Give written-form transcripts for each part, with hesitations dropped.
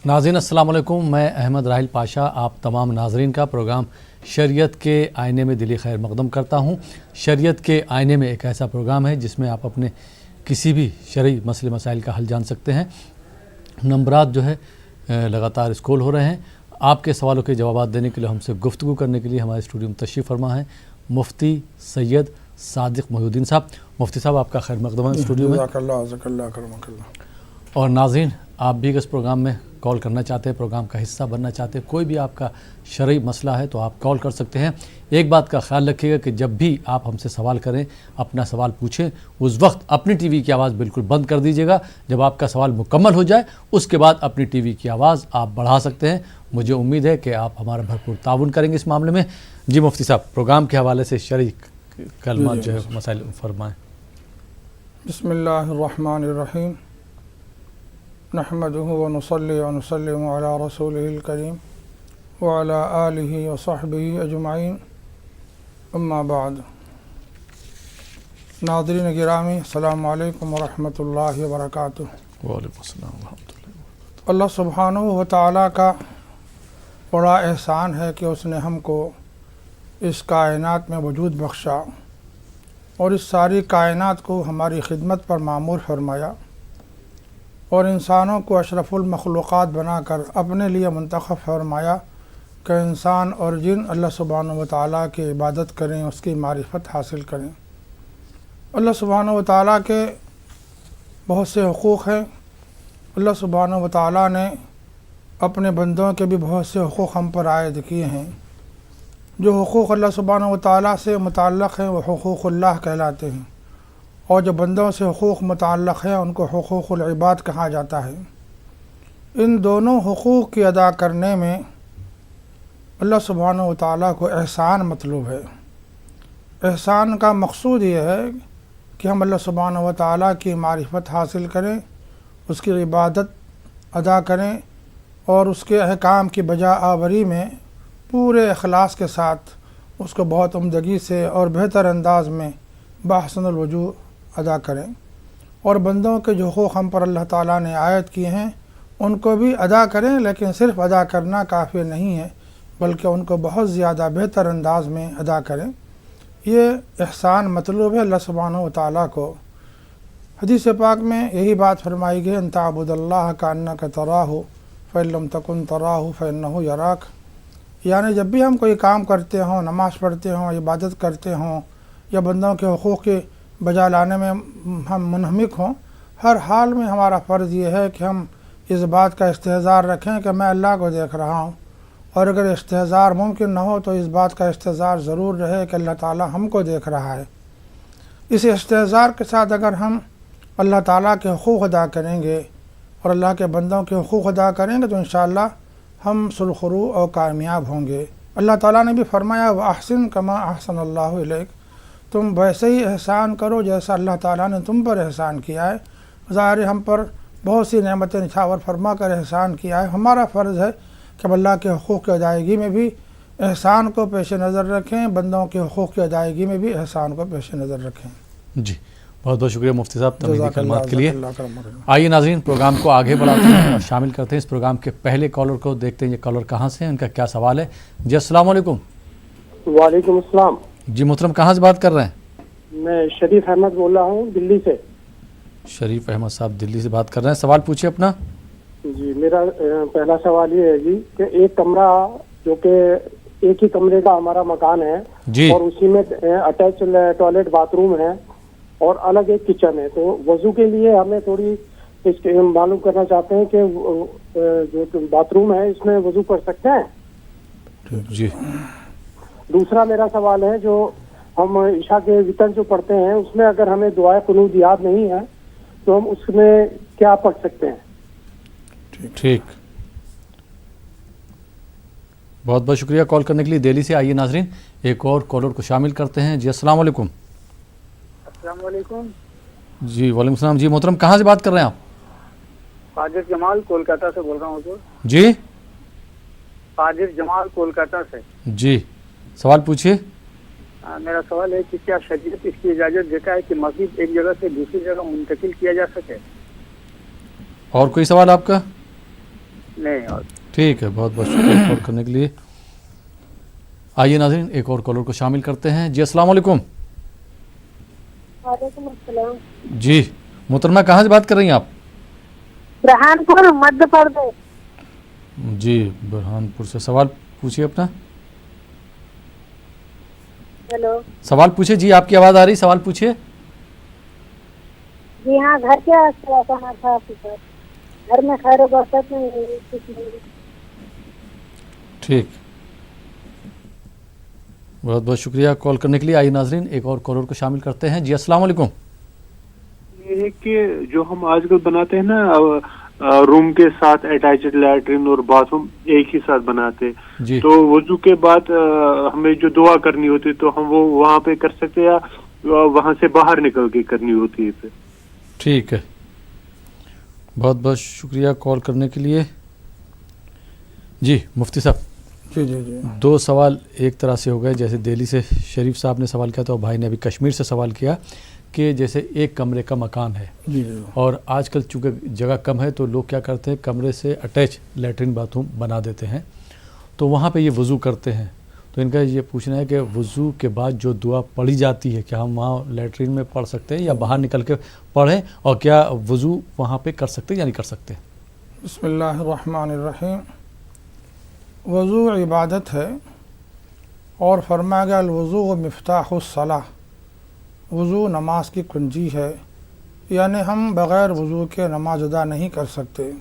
ناظرین السلام علیکم، میں احمد راحل پاشا آپ تمام ناظرین کا پروگرام شریعت کے آئینے میں دلی خیر مقدم کرتا ہوں۔ شریعت کے آئینے میں ایک ایسا پروگرام ہے جس میں آپ اپنے کسی بھی شرعی مسئلے مسائل کا حل جان سکتے ہیں۔ نمبرات جو ہے لگاتار اسکرول ہو رہے ہیں۔ آپ کے سوالوں کے جوابات دینے کے لیے ہم سے گفتگو کرنے کے لیے ہمارے اسٹوڈیو میں تشریف فرما ہے مفتی سید صادق محی الدین صاحب۔ مفتی صاحب آپ کا خیر مقدم ہے اسٹوڈیو میں۔ اور ناظرین آپ بھی اس پروگرام میں کال کرنا چاہتے ہیں، پروگرام کا حصہ بننا چاہتے ہیں، کوئی بھی آپ کا شرعی مسئلہ ہے تو آپ کال کر سکتے ہیں۔ ایک بات کا خیال رکھیے گا کہ جب بھی آپ ہم سے سوال کریں، اپنا سوال پوچھیں، اس وقت اپنی ٹی وی کی آواز بالکل بند کر دیجیے گا۔ جب آپ کا سوال مکمل ہو جائے اس کے بعد اپنی ٹی وی کی آواز آپ بڑھا سکتے ہیں۔ مجھے امید ہے کہ آپ ہمارا بھرپور تعاون کریں گے اس معاملے میں۔ جی مفتی صاحب، پروگرام کے حوالے سے شرعی کلمات جو ہے مسائل فرمائیں۔ بسم اللہ الرحمن الرحیم، نحمدہ ونصلی ونسلم علی رسولہ الکریم وعلی آلہ وصحبہ اجمعین، اما بعد۔ ناظرین گرامی، السلام علیکم ورحمۃ اللہ وبرکاتہ۔ وعلیکم السلام ورحمۃ اللہ وبرکاتہ۔ اللہ سبحانہ و تعالیٰ کا بڑا احسان ہے کہ اس نے ہم کو اس کائنات میں وجود بخشا اور اس ساری کائنات کو ہماری خدمت پر معمور فرمایا اور انسانوں کو اشرف المخلوقات بنا کر اپنے لیے منتخب فرمایا کہ انسان اور جن اللہ سبحانہ و تعالیٰ کی عبادت کریں، اس کی معرفت حاصل کریں۔ اللہ سبحانہ و تعالیٰ کے بہت سے حقوق ہیں۔ اللہ سبحانہ و تعالیٰ نے اپنے بندوں کے بھی بہت سے حقوق ہم پر عائد کیے ہیں۔ جو حقوق اللہ سبحانہ و تعالیٰ سے متعلق ہیں وہ حقوق اللہ کہلاتے ہیں، اور جو بندوں سے حقوق متعلق ہیں ان کو حقوق العباد کہا جاتا ہے۔ ان دونوں حقوق کی ادا کرنے میں اللہ سبحانہ و تعالیٰ کو احسان مطلوب ہے۔ احسان کا مقصود یہ ہے کہ ہم اللہ سبحانہ و تعالیٰ کی معرفت حاصل کریں، اس کی عبادت ادا کریں اور اس کے احکام کی بجا آوری میں پورے اخلاص کے ساتھ اس کو بہت عمدگی سے اور بہتر انداز میں بحسن الوجوہ ادا کریں، اور بندوں کے جو حقوق ہم پر اللہ تعالیٰ نے عائد کیے ہیں ان کو بھی ادا کریں، لیکن صرف ادا کرنا کافی نہیں ہے بلکہ ان کو بہت زیادہ بہتر انداز میں ادا کریں۔ یہ احسان مطلوب ہے اللہ سبحانہ و تعالیٰ کو۔ حدیث پاک میں یہی بات فرمائی گئی، ان تعبد اللہ کأنک تراہ فإن لم تکن تراہ فإنہ یراک۔ یعنی جب بھی ہم کوئی کام کرتے ہوں، نماز پڑھتے ہوں، عبادت کرتے ہوں یا بندوں کے حقوق کے بجا لانے میں ہم منہمک ہوں، ہر حال میں ہمارا فرض یہ ہے کہ ہم اس بات کا استحضار رکھیں کہ میں اللہ کو دیکھ رہا ہوں، اور اگر استحضار ممکن نہ ہو تو اس بات کا استحضار ضرور رہے کہ اللہ تعالیٰ ہم کو دیکھ رہا ہے۔ اس استحضار کے ساتھ اگر ہم اللہ تعالیٰ کے حقوق ادا کریں گے اور اللہ کے بندوں کے حقوق ادا کریں گے تو انشاءاللہ ہم سرخرو اور کامیاب ہوں گے۔ اللہ تعالیٰ نے بھی فرمایا وَأَحْسِن كَمَا أَحْسَنَ اللَّهُ إِلَيْكَ، تم ویسے ہی احسان کرو جیسا اللہ تعالیٰ نے تم پر احسان کیا ہے۔ ظاہر ہم پر بہت سی نعمتیں نچھاور فرما کر احسان کیا ہے، ہمارا فرض ہے کہ ہم اللہ کے حقوق کی ادائیگی میں بھی احسان کو پیش نظر رکھیں، بندوں کے حقوق کی ادائیگی میں بھی احسان کو پیش نظر رکھیں۔ جی بہت بہت شکریہ مفتی صاحب تمہیدی کلمات کے لیے۔ آئیے ناظرین پروگرام کو آگے بڑھاتے ہیں اور شامل کرتے ہیں اس پروگرام کے پہلے کالر کو۔ دیکھتے ہیں یہ کالر کہاں سے ہیں، ان کا کیا سوال ہے۔ جی السلام علیکم۔ وعلیکم السلام۔ جی محترم کہاں سے بات کر رہے ہیں؟ میں شریف احمد بول رہا ہوں دلی سے۔ شریف احمد صاحب دلی سے بات کر رہے ہیں، سوال پوچھیے اپنا۔ جی میرا پہلا سوال یہ ہے جی کہ ایک کمرہ جو کہ ایک ہی کمرے کا ہمارا مکان ہے جی، اور اسی میں اٹیچ ٹوائلٹ باتھ روم ہے اور الگ ایک کچن ہے، تو وضو کے لیے ہمیں تھوڑی اس کے معلوم کرنا چاہتے ہیں کہ جو باتھ روم ہے اس میں وضو کر سکتے ہیں؟ جی دوسرا میرا سوال ہے، جو ہم عشاء کے وطر جو پڑھتے ہیں اس میں اگر ہمیں دعائے قنوت یاد نہیں ہے تو ہم اس میں کیا پڑھ سکتے ہیں؟ ٹھیک، بہت بہت شکریہ کال کرنے کے لیے دہلی سے۔ آئیے ناظرین ایک اور کالر کو شامل کرتے ہیں۔ جی السلام علیکم۔ السلام علیکم۔ جی وعلیکم السلام۔ جی محترم کہاں سے بات کر رہے ہیں آپ؟ قادر جمال کولکاتہ سے بول رہا ہوں حضور۔ جی قادر جمال کولکاتہ سے۔ جی سوال پوچھیے۔ میرا سوال ہے کہ کیا شریعت اس کی اجازت دیتا ہے کہ مسجد ایک جگہ سے دوسری جگہ منتقل کیا جا سکے؟ اور کوئی سوال آپ کا؟ नहीं और ठीक है, बहुत बहुत शुक्रिया कॉल करने के लिए। आइए नाज़रीन, एक और कॉलर को शामिल करते हैं। जी अस्सलाम वालेकुम। वालेकुम अस्सलाम। जी मोहतरमा, कहाँ से बात कर रही हैं आप? बुरहानपुर मध्य प्रदेश। जी बुरहानपुर से। सवाल पूछिए अपना। हेलो सवाल पूछिए जी, आपकी आवाज़ आ रही, सवाल पूछिए। जी हाँ, घर के वास्ते करना था आपको। घर में खैर बरकत नहीं है, कुछ नहीं। ठीक, बहुत बहुत शुक्रिया कॉल करने के लिए। आइए नाज़रीन, एक और कॉलर को शामिल करते हैं। जी अस्सलाम वालेकुम। ये है कि जो हम आजकल बनाते हैं ना रूम के साथ अटैच्ड लैट्रिन और बाथरूम एक ही साथ बनाते, जी तो वजू के बाद हमें जो दुआ करनी होती है तो हम वो वहाँ पे कर सकते हैं या वहाँ से बाहर निकल के करनी होती है फिर? ठीक है, बहुत बहुत शुक्रिया कॉल करने के लिए। जी मुफ्ती साहब, जी जी जी दो सवाल एक तरह से हो गए। जैसे दिल्ली से शरीफ साहब ने सवाल किया, तो भाई ने अभी कश्मीर से सवाल किया कि जैसे एक कमरे का मकान है जी जी और आजकल चूँकि जगह कम है तो लोग क्या करते हैं, कमरे से अटैच लैट्रिन बाथरूम बना देते हैं, तो वहाँ पे ये वज़ू करते हैं। तो इनका ये पूछना है कि वज़ू के बाद जो दुआ पढ़ी जाती है, क्या हम वहाँ लैट्रिन में पढ़ सकते हैं या बाहर निकल के पढ़ें, और क्या वज़ू वहाँ पे कर सकते हैं या नहीं कर सकते? बिस्मिल्लाहिर्रहमानिर्रहीम। वज़ू इबादत है और फरमाया गया वज़ू व मिफ्ताहुस्सलाह, वज़ू नमाज की कुंजी है, यानी हम बग़ैर वज़ू के नमाज अदा नहीं कर सकते।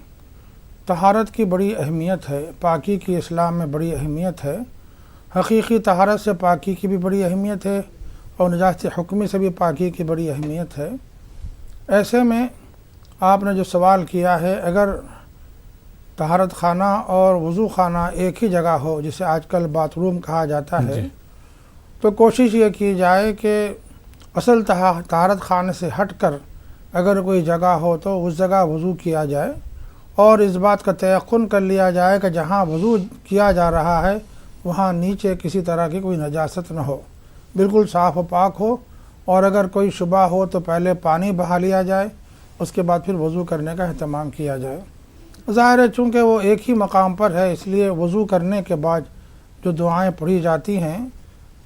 तहारत की बड़ी अहमियत है, पाकी की इस्लाम में बड़ी अहमियत है। हकीकी तहारत से पाकी की भी बड़ी अहमियत है और निजात हुक्मी से भी पाकी की बड़ी अहमियत है। ऐसे में आपने जो सवाल किया है, अगर तहारत खाना और वज़ू खाना एक ही जगह हो, जिसे आजकल बाथरूम कहा जाता है, तो कोशिश ये की जाए कि असल तहारत खाने से हटकर अगर कोई जगह हो तो उस जगह वज़ू किया जाए और इस बात का तयक़ुन कर लिया जाए कि जहाँ वज़ू किया जा रहा है वहाँ नीचे किसी तरह की कोई नजासत न हो, बिल्कुल साफ़ व पाक हो। और अगर कोई शुबा हो तो पहले पानी बहा लिया जाए, उसके बाद फिर वज़ू करने का अहतमाम किया जाए। ज़ाहिर है चूँकि वो एक ही मकाम पर है, इसलिए वज़ू करने के बाद जो दुआएं पढ़ी जाती हैं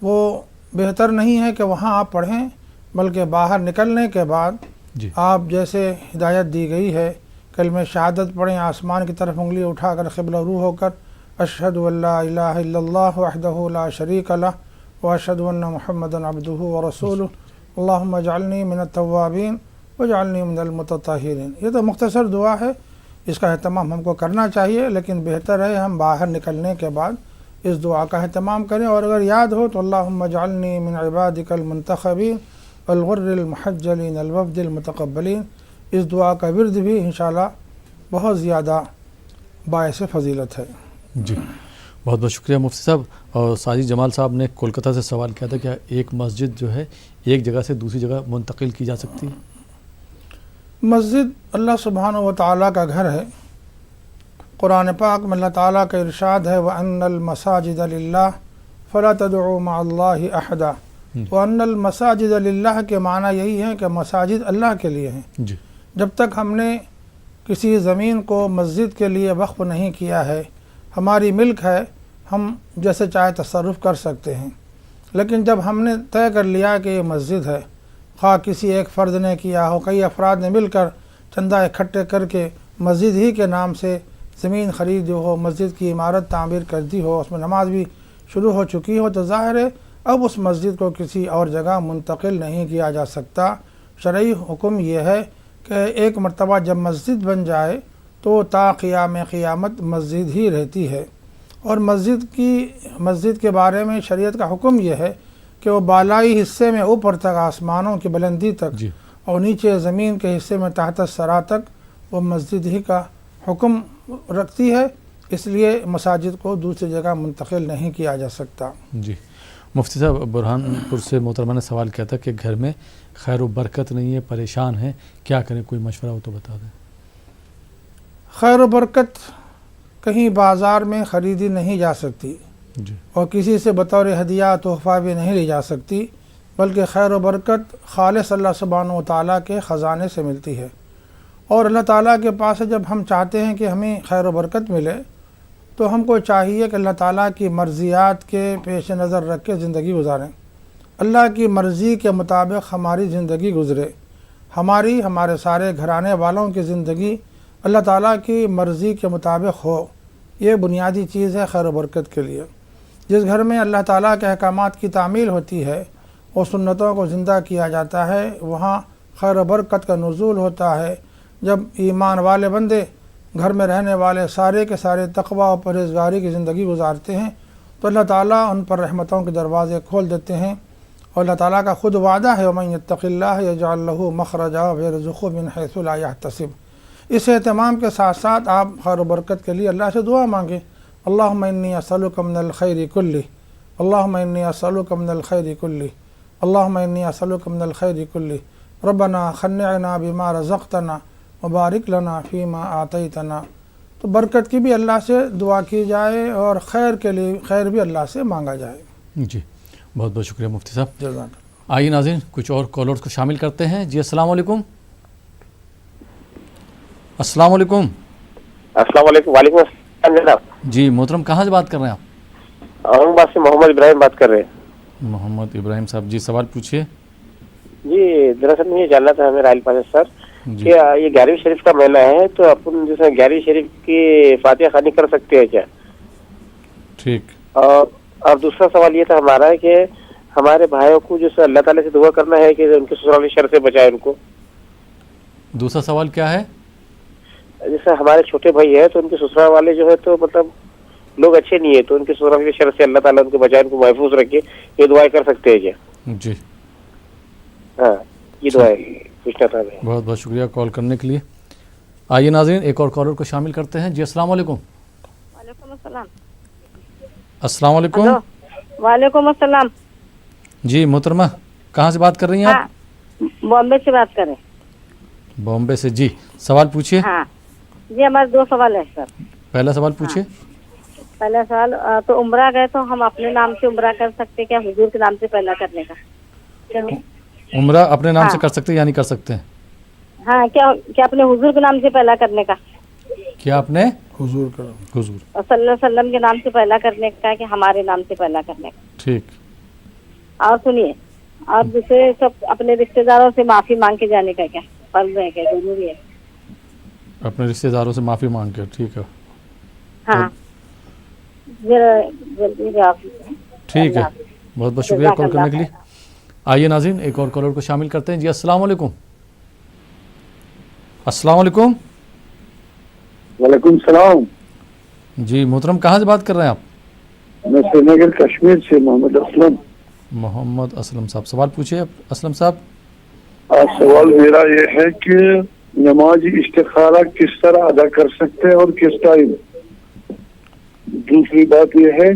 वो बेहतर नहीं है कि वहाँ आप पढ़ें, बल्कि बाहर निकलने के बाद आप जैसे हिदायत दी गई है कलमे शहादत पढ़ें, आसमान की तरफ उंगली उठाकर क़िबला रू होकर अशहदु अल्ला इलाहा इल्लल्लाह वहदहु ला शरीक लह व अशहदु अन्ना मुहम्मदन अब्दुहु व रसूलुहु अल्लाहुम्मा जअलनी मिनत तव्वाबीन वजअलनी मिनल मुतत्तहिरीन। ये तो मुख्तसर दुआ है, इसका अहतमाम हमको करना चाहिए, लेकिन बेहतर है हम बाहर निकलने के बाद इस दुआ का अहतमाम करें। और अगर याद हो तो अल्लाहुम्मा जअलनी मिन इबादिकल मुंतखबीन अल गुर्रिल मुहज्जलीन अल वफ़दिल मुतक़ब्बलीन, इस दुआ का विर्द भी इंशाअल्लाह बहुत ज़्यादा बायस फ़जीलत है। जी बहुत बहुत शुक्रिया मुफ्ती साहब। और साजिद जमाल साहब ने कोलकाता से सवाल किया था, क्या एक मस्जिद जो है एक जगह से दूसरी जगह मुंतकिल की जा सकती है? मस्जिद अल्लाह सुब्हानहु व तआला का घर है। कुरान पाक में अल्लाह ताला का इरशाद है, व अन्नल मसाजिद लिल्लाह फला तदउ मअल्लाहि अहदा। व अन्नल मसाजिद लिल्लाह के माना यही है कि मसाजिद अल्लाह के लिए हैं। जी जब तक हमने किसी ज़मीन को मस्जिद के लिए वक्फ़ नहीं किया है, हमारी मिल्क है, हम जैसे चाहे तसर्रुफ़ कर सकते हैं। लेकिन जब हमने तय कर लिया कि ये मस्जिद है, ख़्वाह किसी एक फ़र्द ने किया हो, कई अफराद ने मिलकर चंदा इकट्ठे करके मस्जिद ही के नाम से ज़मीन ख़रीदी हो, मस्जिद की इमारत तामीर कर दी हो, उसमें नमाज भी शुरू हो चुकी हो, तो ज़ाहिर है अब उस मस्जिद को किसी और जगह मुंतकिल नहीं किया जा सकता। शरई हुक्म यह है कि एक मरतबा जब मस्जिद बन जाए तो ता क़ियाम क़ियामत मस्जिद ही रहती है। और मस्जिद के बारे में शरीयत का हुक्म यह है कि वो बालाई हिस्से में ऊपर तक आसमानों की बुलंदी तक और नीचे ज़मीन के हिस्से में तहत सरा तक वो मस्जिद ही का हुक्म रखती है, इसलिए मसाजिद को दूसरी जगह मुंतकिल नहीं किया जा सकता। जी मुफ्ती साहब, बुरहानपुर से मोहतरमा ने सवाल किया था कि घर में खैर व बरकत नहीं है, परेशान है, क्या करें, कोई मशवरा हो तो बता दें। खैर व बरकत कहीं बाज़ार में ख़रीदी नहीं जा सकती जी और किसी से बतौर हदिया तोहफ़ा भी नहीं ली जा सकती, बल्कि खैर व बरकत खालिस अल्लाह सुब्हानहु व तआला के ख़ज़ाने से मिलती है। اور اللہ تعالیٰ کے پاس سے جب ہم چاہتے ہیں کہ ہمیں خیر و برکت ملے تو ہم کو چاہیے کہ اللہ تعالیٰ کی مرضیات کے پیش نظر رکھ کے زندگی گزاریں، اللہ کی مرضی کے مطابق ہماری زندگی گزرے، ہمارے سارے گھرانے والوں کی زندگی اللہ تعالیٰ کی مرضی کے مطابق ہو۔ یہ بنیادی چیز ہے خیر و برکت کے لیے۔ جس گھر میں اللہ تعالیٰ کے احکامات کی تعمیل ہوتی ہے اور سنتوں کو زندہ کیا جاتا ہے، وہاں خیر و برکت کا نزول ہوتا ہے۔ جب ایمان والے بندے گھر میں رہنے والے سارے کے سارے تقوی اور پرہیزگاری کی زندگی گزارتے ہیں تو اللہ تعالیٰ ان پر رحمتوں کے دروازے کھول دیتے ہیں، اور اللہ تعالیٰ کا خود وعدہ ہے وَمَن يَتَّقِ اللَّهَ يَجْعَل لَّهُ مَخْرَجًا وَيَرْزُقْهُ مِنْ حَيْثُ لَا يَحْتَسِبُ۔ اس اہتمام کے ساتھ ساتھ آپ خیر و برکت کے لیے اللہ سے دعا مانگیں، اللہم انی اسألک من الخیر کلہ، اللہم انی اسألک من الخیر کلہ، اللہم انی اسألک من الخیر کلہ، ربنا خنعنا بما رزقتنا وبارک لنا فیما آتیتنا۔ تو برکت کی بھی اللہ سے دعا کی جائے اور خیر کے لیے خیر بھی اللہ سے مانگا جائے۔ جی بہت بہت شکریہ مفتی صاحب۔ جزاک اللہ۔ آئیے ناظرین کچھ اور کالرز کو شامل کرتے ہیں۔ جی السلام علیکم۔ السلام علیکم۔ السلام علیکم۔ وعلیکم السلام جناب۔ جی محترم کہاں سے بات کر رہے ہیں آپ؟ اورنگ آباد سے محمد ابراہیم بات کر رہے ہیں۔ محمد ابراہیم صاحب جی سوال پوچھیے۔ جی دراصل مجھے جاننا تھا میرا علی پاس سر جی کہ یہ 11ویں شریف کا مہینہ ہے تو اپن جیسے 11ویں شریف کی فاتحہ خوانی کر سکتے ہیں کیا؟ ٹھیک۔ اور دوسرا سوال یہ تھا ہمارا کہ ہمارے بھائیوں کو جیسے اللہ تعالیٰ سے دعا کرنا ہے کہ ان کے سسرال شر سے بچائے ان کو۔ دوسرا سوال کیا ہے؟ جیسے ہمارے چھوٹے بھائی ہیں تو ان کے سسرال والے جو ہے تو مطلب لوگ اچھے نہیں ہیں تو ان کے سسرال کے شر سے اللہ تعالیٰ ان کو بچائے، ان کو محفوظ رکھے، یہ دعائیں کر سکتے ہیں کیا؟ جی ہاں یہ دعائیں پوچھنا تھا میں۔ بہت بہت شکریہ کال کرنے کے لیے۔ آئیے ناظرین ایک اور کالر کو شامل کرتے ہیں۔ جی السلام علیکم۔ وعلیکم السلام۔ السلام علیکم۔ ہلو، وعلیکم السلام۔ جی محترمہ کہاں سے بات کر رہی ہیں آپ؟ ہاں بامبے سے بات کریں۔ بامبے سے۔ جی سوال پوچھیے۔ ہاں جی ہمارے 2 سوال ہے سر۔ پہلا سوال پوچھیے۔ پہلا سوال تو عمرہ گئے تو ہم اپنے نام سے عمرہ کر سکتے کیا حضور کے نام سے پہلا کرنے کا؟ عمرہ اپنے نام سے کر سکتے ہیں یا نہیں کر سکتے ہیں؟ ہاں کیا اپنے حضور کے نام سے پہلا کرنے کا؟ کیا آپ نے حضور کرو۔ حضور اور صلی اللہ علیہ وسلم کے نام سے پہلا کرنے کا کہ ہمارے نام سے پہلا کرنے کا؟ ٹھیک۔ اور سنیے، اور دوسرے سب اپنے رشتے داروں سے معافی مانگ کے جانے کا کیا فرض ہے، کیا ضروری ہے؟ اپنے رشتے داروں سے معافی مانگ کے۔ ٹھیک ہے ہاں جلدی جواب۔ ٹھیک ہے، بہت بہت شکریہ کال کرنے کے لیے۔ آئیے ناظرین ایک اور کالر کو شامل کرتے ہیں۔ جی السلام علیکم۔ السلام علیکم۔ وعلیکم السلام۔ جی محترم کہاں سے بات کر رہے ہیں آپ؟ میں سری نگر کشمیر سے محمد اسلم۔ محمد اسلم صاحب سوال پوچھیے اسلم صاحب۔ سوال میرا یہ ہے کہ نماز استخارہ کس طرح ادا کر سکتے ہیں اور کس ٹائم؟ دوسری بات یہ ہے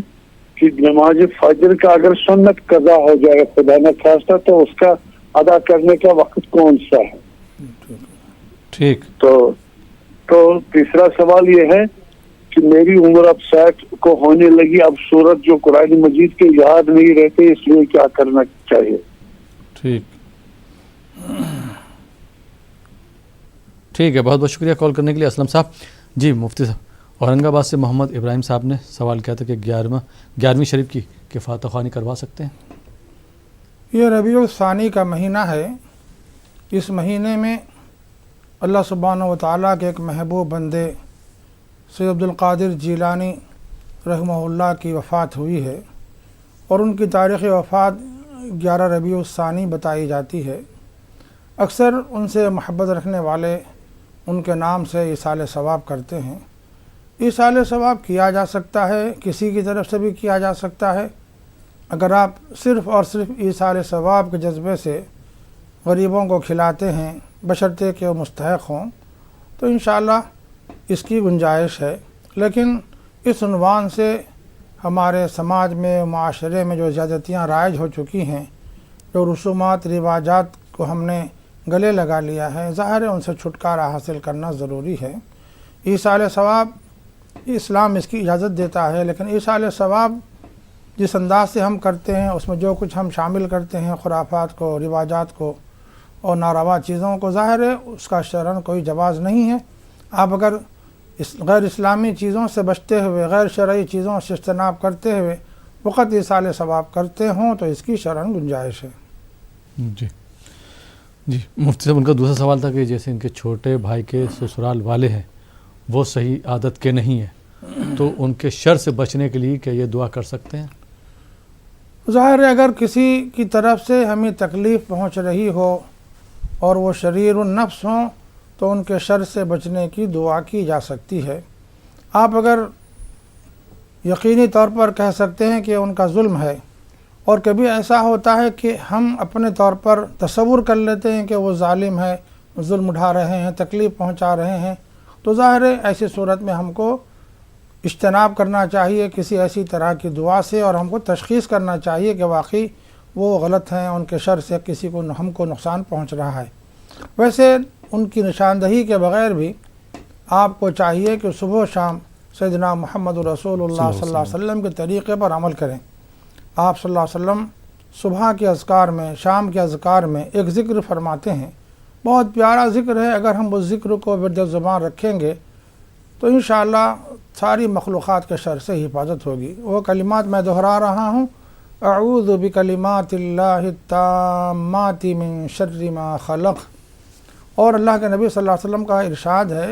کہ نماز فجر کا اگر سنت قضا ہو جائے خدا نہ خواستہ تو اس کا ادا کرنے کا وقت کون سا ہے؟ ٹھیک۔ تو تیسرا سوال یہ ہے کہ میری عمر اب 60 کو ہونے لگی، اب سورت جو قرآن مجید کے یاد نہیں رہتے، اس لیے کیا کرنا چاہیے؟ ٹھیک ہے، بہت بہت شکریہ کال کرنے کے لیے اسلم صاحب۔ جی مفتی صاحب اورنگ آباد سے محمد ابراہیم صاحب نے سوال کیا تھا کہ 11ویں شریف کی فاتحہ خوانی کروا سکتے ہیں؟ یہ ربیع الثانی کا مہینہ ہے۔ اس مہینے میں اللہ سبحانہ و تعالیٰ کے ایک محبوب بندے سید عبد القادر جیلانی رحمہ اللہ کی وفات ہوئی ہے، اور ان کی تاریخ وفات 11 ربیع الثانی بتائی جاتی ہے۔ اکثر ان سے محبت رکھنے والے ان کے نام سے ایصال ثواب کرتے ہیں۔ ایصال ثواب کیا جا سکتا ہے، کسی کی طرف سے بھی کیا جا سکتا ہے۔ اگر آپ صرف اور صرف ایصال ثواب کے جذبے سے غریبوں کو کھلاتے ہیں بشرطے کہ وہ مستحق ہوں تو انشاءاللہ اس کی گنجائش ہے، لیکن اس عنوان سے ہمارے سماج میں معاشرے میں جو زیادتیاں رائج ہو چکی ہیں، جو رسومات رواجات کو ہم نے گلے لگا لیا ہے، ظاہر ہے ان سے چھٹکارا حاصل کرنا ضروری ہے۔ ایصال ثواب اسلام اس کی اجازت دیتا ہے، لیکن ایصال ثواب جس انداز سے ہم کرتے ہیں اس میں جو کچھ ہم شامل کرتے ہیں خرافات کو، رواجات کو، اور ناروا چیزوں کو، ظاہر ہے اس کا شرعاً کوئی جواز نہیں ہے۔ آپ اگر غیر اسلامی چیزوں سے بچتے ہوئے، غیر شرعی چیزوں سے اجتناب کرتے ہوئے وقت ایصال ثواب کرتے ہوں تو اس کی شرعاً گنجائش ہے۔ جی جی مفتی صاحب، ان کا دوسرا سوال تھا کہ جیسے ان کے چھوٹے بھائی کے سسرال والے ہیں وہ صحیح عادت کے نہیں ہیں، تو ان کے شر سے بچنے کے لیے کیا یہ دعا کر سکتے ہیں؟ ظاہر ہے اگر کسی کی طرف سے ہمیں تکلیف پہنچ رہی ہو اور وہ شریر النفس ہوں تو ان کے شر سے بچنے کی دعا کی جا سکتی ہے۔ آپ اگر یقینی طور پر کہہ سکتے ہیں کہ ان کا ظلم ہے، اور کبھی ایسا ہوتا ہے کہ ہم اپنے طور پر تصور کر لیتے ہیں کہ وہ ظالم ہے، ظلم اٹھا رہے ہیں، تکلیف پہنچا رہے ہیں، تو ظاہر ہے ایسی صورت میں ہم کو اجتناب کرنا چاہیے کسی ایسی طرح کی دعا سے، اور ہم کو تشخیص کرنا چاہیے کہ واقعی وہ غلط ہیں، ان کے شر سے کسی کو ہم کو نقصان پہنچ رہا ہے۔ ویسے ان کی نشاندہی کے بغیر بھی آپ کو چاہیے کہ صبح و شام سیدنا محمد رسول اللہ صلی اللہ علیہ وسلم کے طریقے پر عمل کریں۔ آپ صلی اللہ علیہ وسلم صبح کے اذکار میں، شام کے اذکار میں ایک ذکر فرماتے ہیں، بہت پیارا ذکر ہے، اگر ہم اس ذکر کو ورد زبان رکھیں گے تو انشاءاللہ ساری مخلوقات کے شر سے حفاظت ہوگی۔ وہ کلمات میں دہرا رہا ہوں: اعوذ بکلمات اللہ التامات من شر ما خلق۔ اور اللہ کے نبی صلی اللہ علیہ وسلم کا ارشاد ہے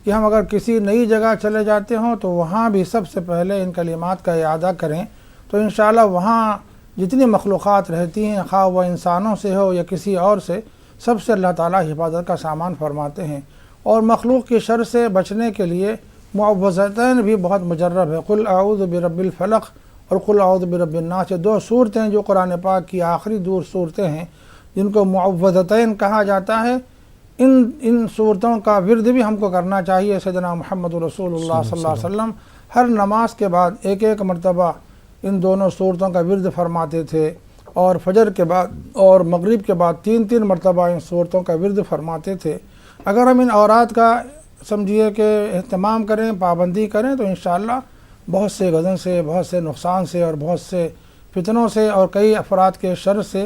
کہ ہم اگر کسی نئی جگہ چلے جاتے ہوں تو وہاں بھی سب سے پہلے ان کلمات کا اعادہ کریں، تو انشاءاللہ وہاں جتنی مخلوقات رہتی ہیں، خواہ وہ انسانوں سے ہو یا کسی اور سے، سب سے اللہ تعالیٰ حفاظت کا سامان فرماتے ہیں۔ اور مخلوق کی شر سے بچنے کے لیے معوذتین بھی بہت مجرب ہے، قل اعوذ برب الفلق اور قل اعوذ برب الناس، 2 صورتیں جو قرآن پاک کی آخری 2 صورتیں ہیں جن کو معوذتین کہا جاتا ہے۔ ان صورتوں کا ورد بھی ہم کو کرنا چاہیے۔ سیدنا محمد رسول اللہ صلی اللہ علیہ وسلم ہر نماز کے بعد ایک ایک مرتبہ ان دونوں صورتوں کا ورد فرماتے تھے، اور فجر کے بعد اور مغرب کے بعد 3 مرتبہ ان صورتوں کا ورد فرماتے تھے۔ اگر ہم ان اورات کا سمجھیے کہ اہتمام کریں، پابندی کریں، تو انشاءاللہ بہت سے غضن سے، بہت سے نقصان سے اور بہت سے فتنوں سے اور کئی افراد کے شر سے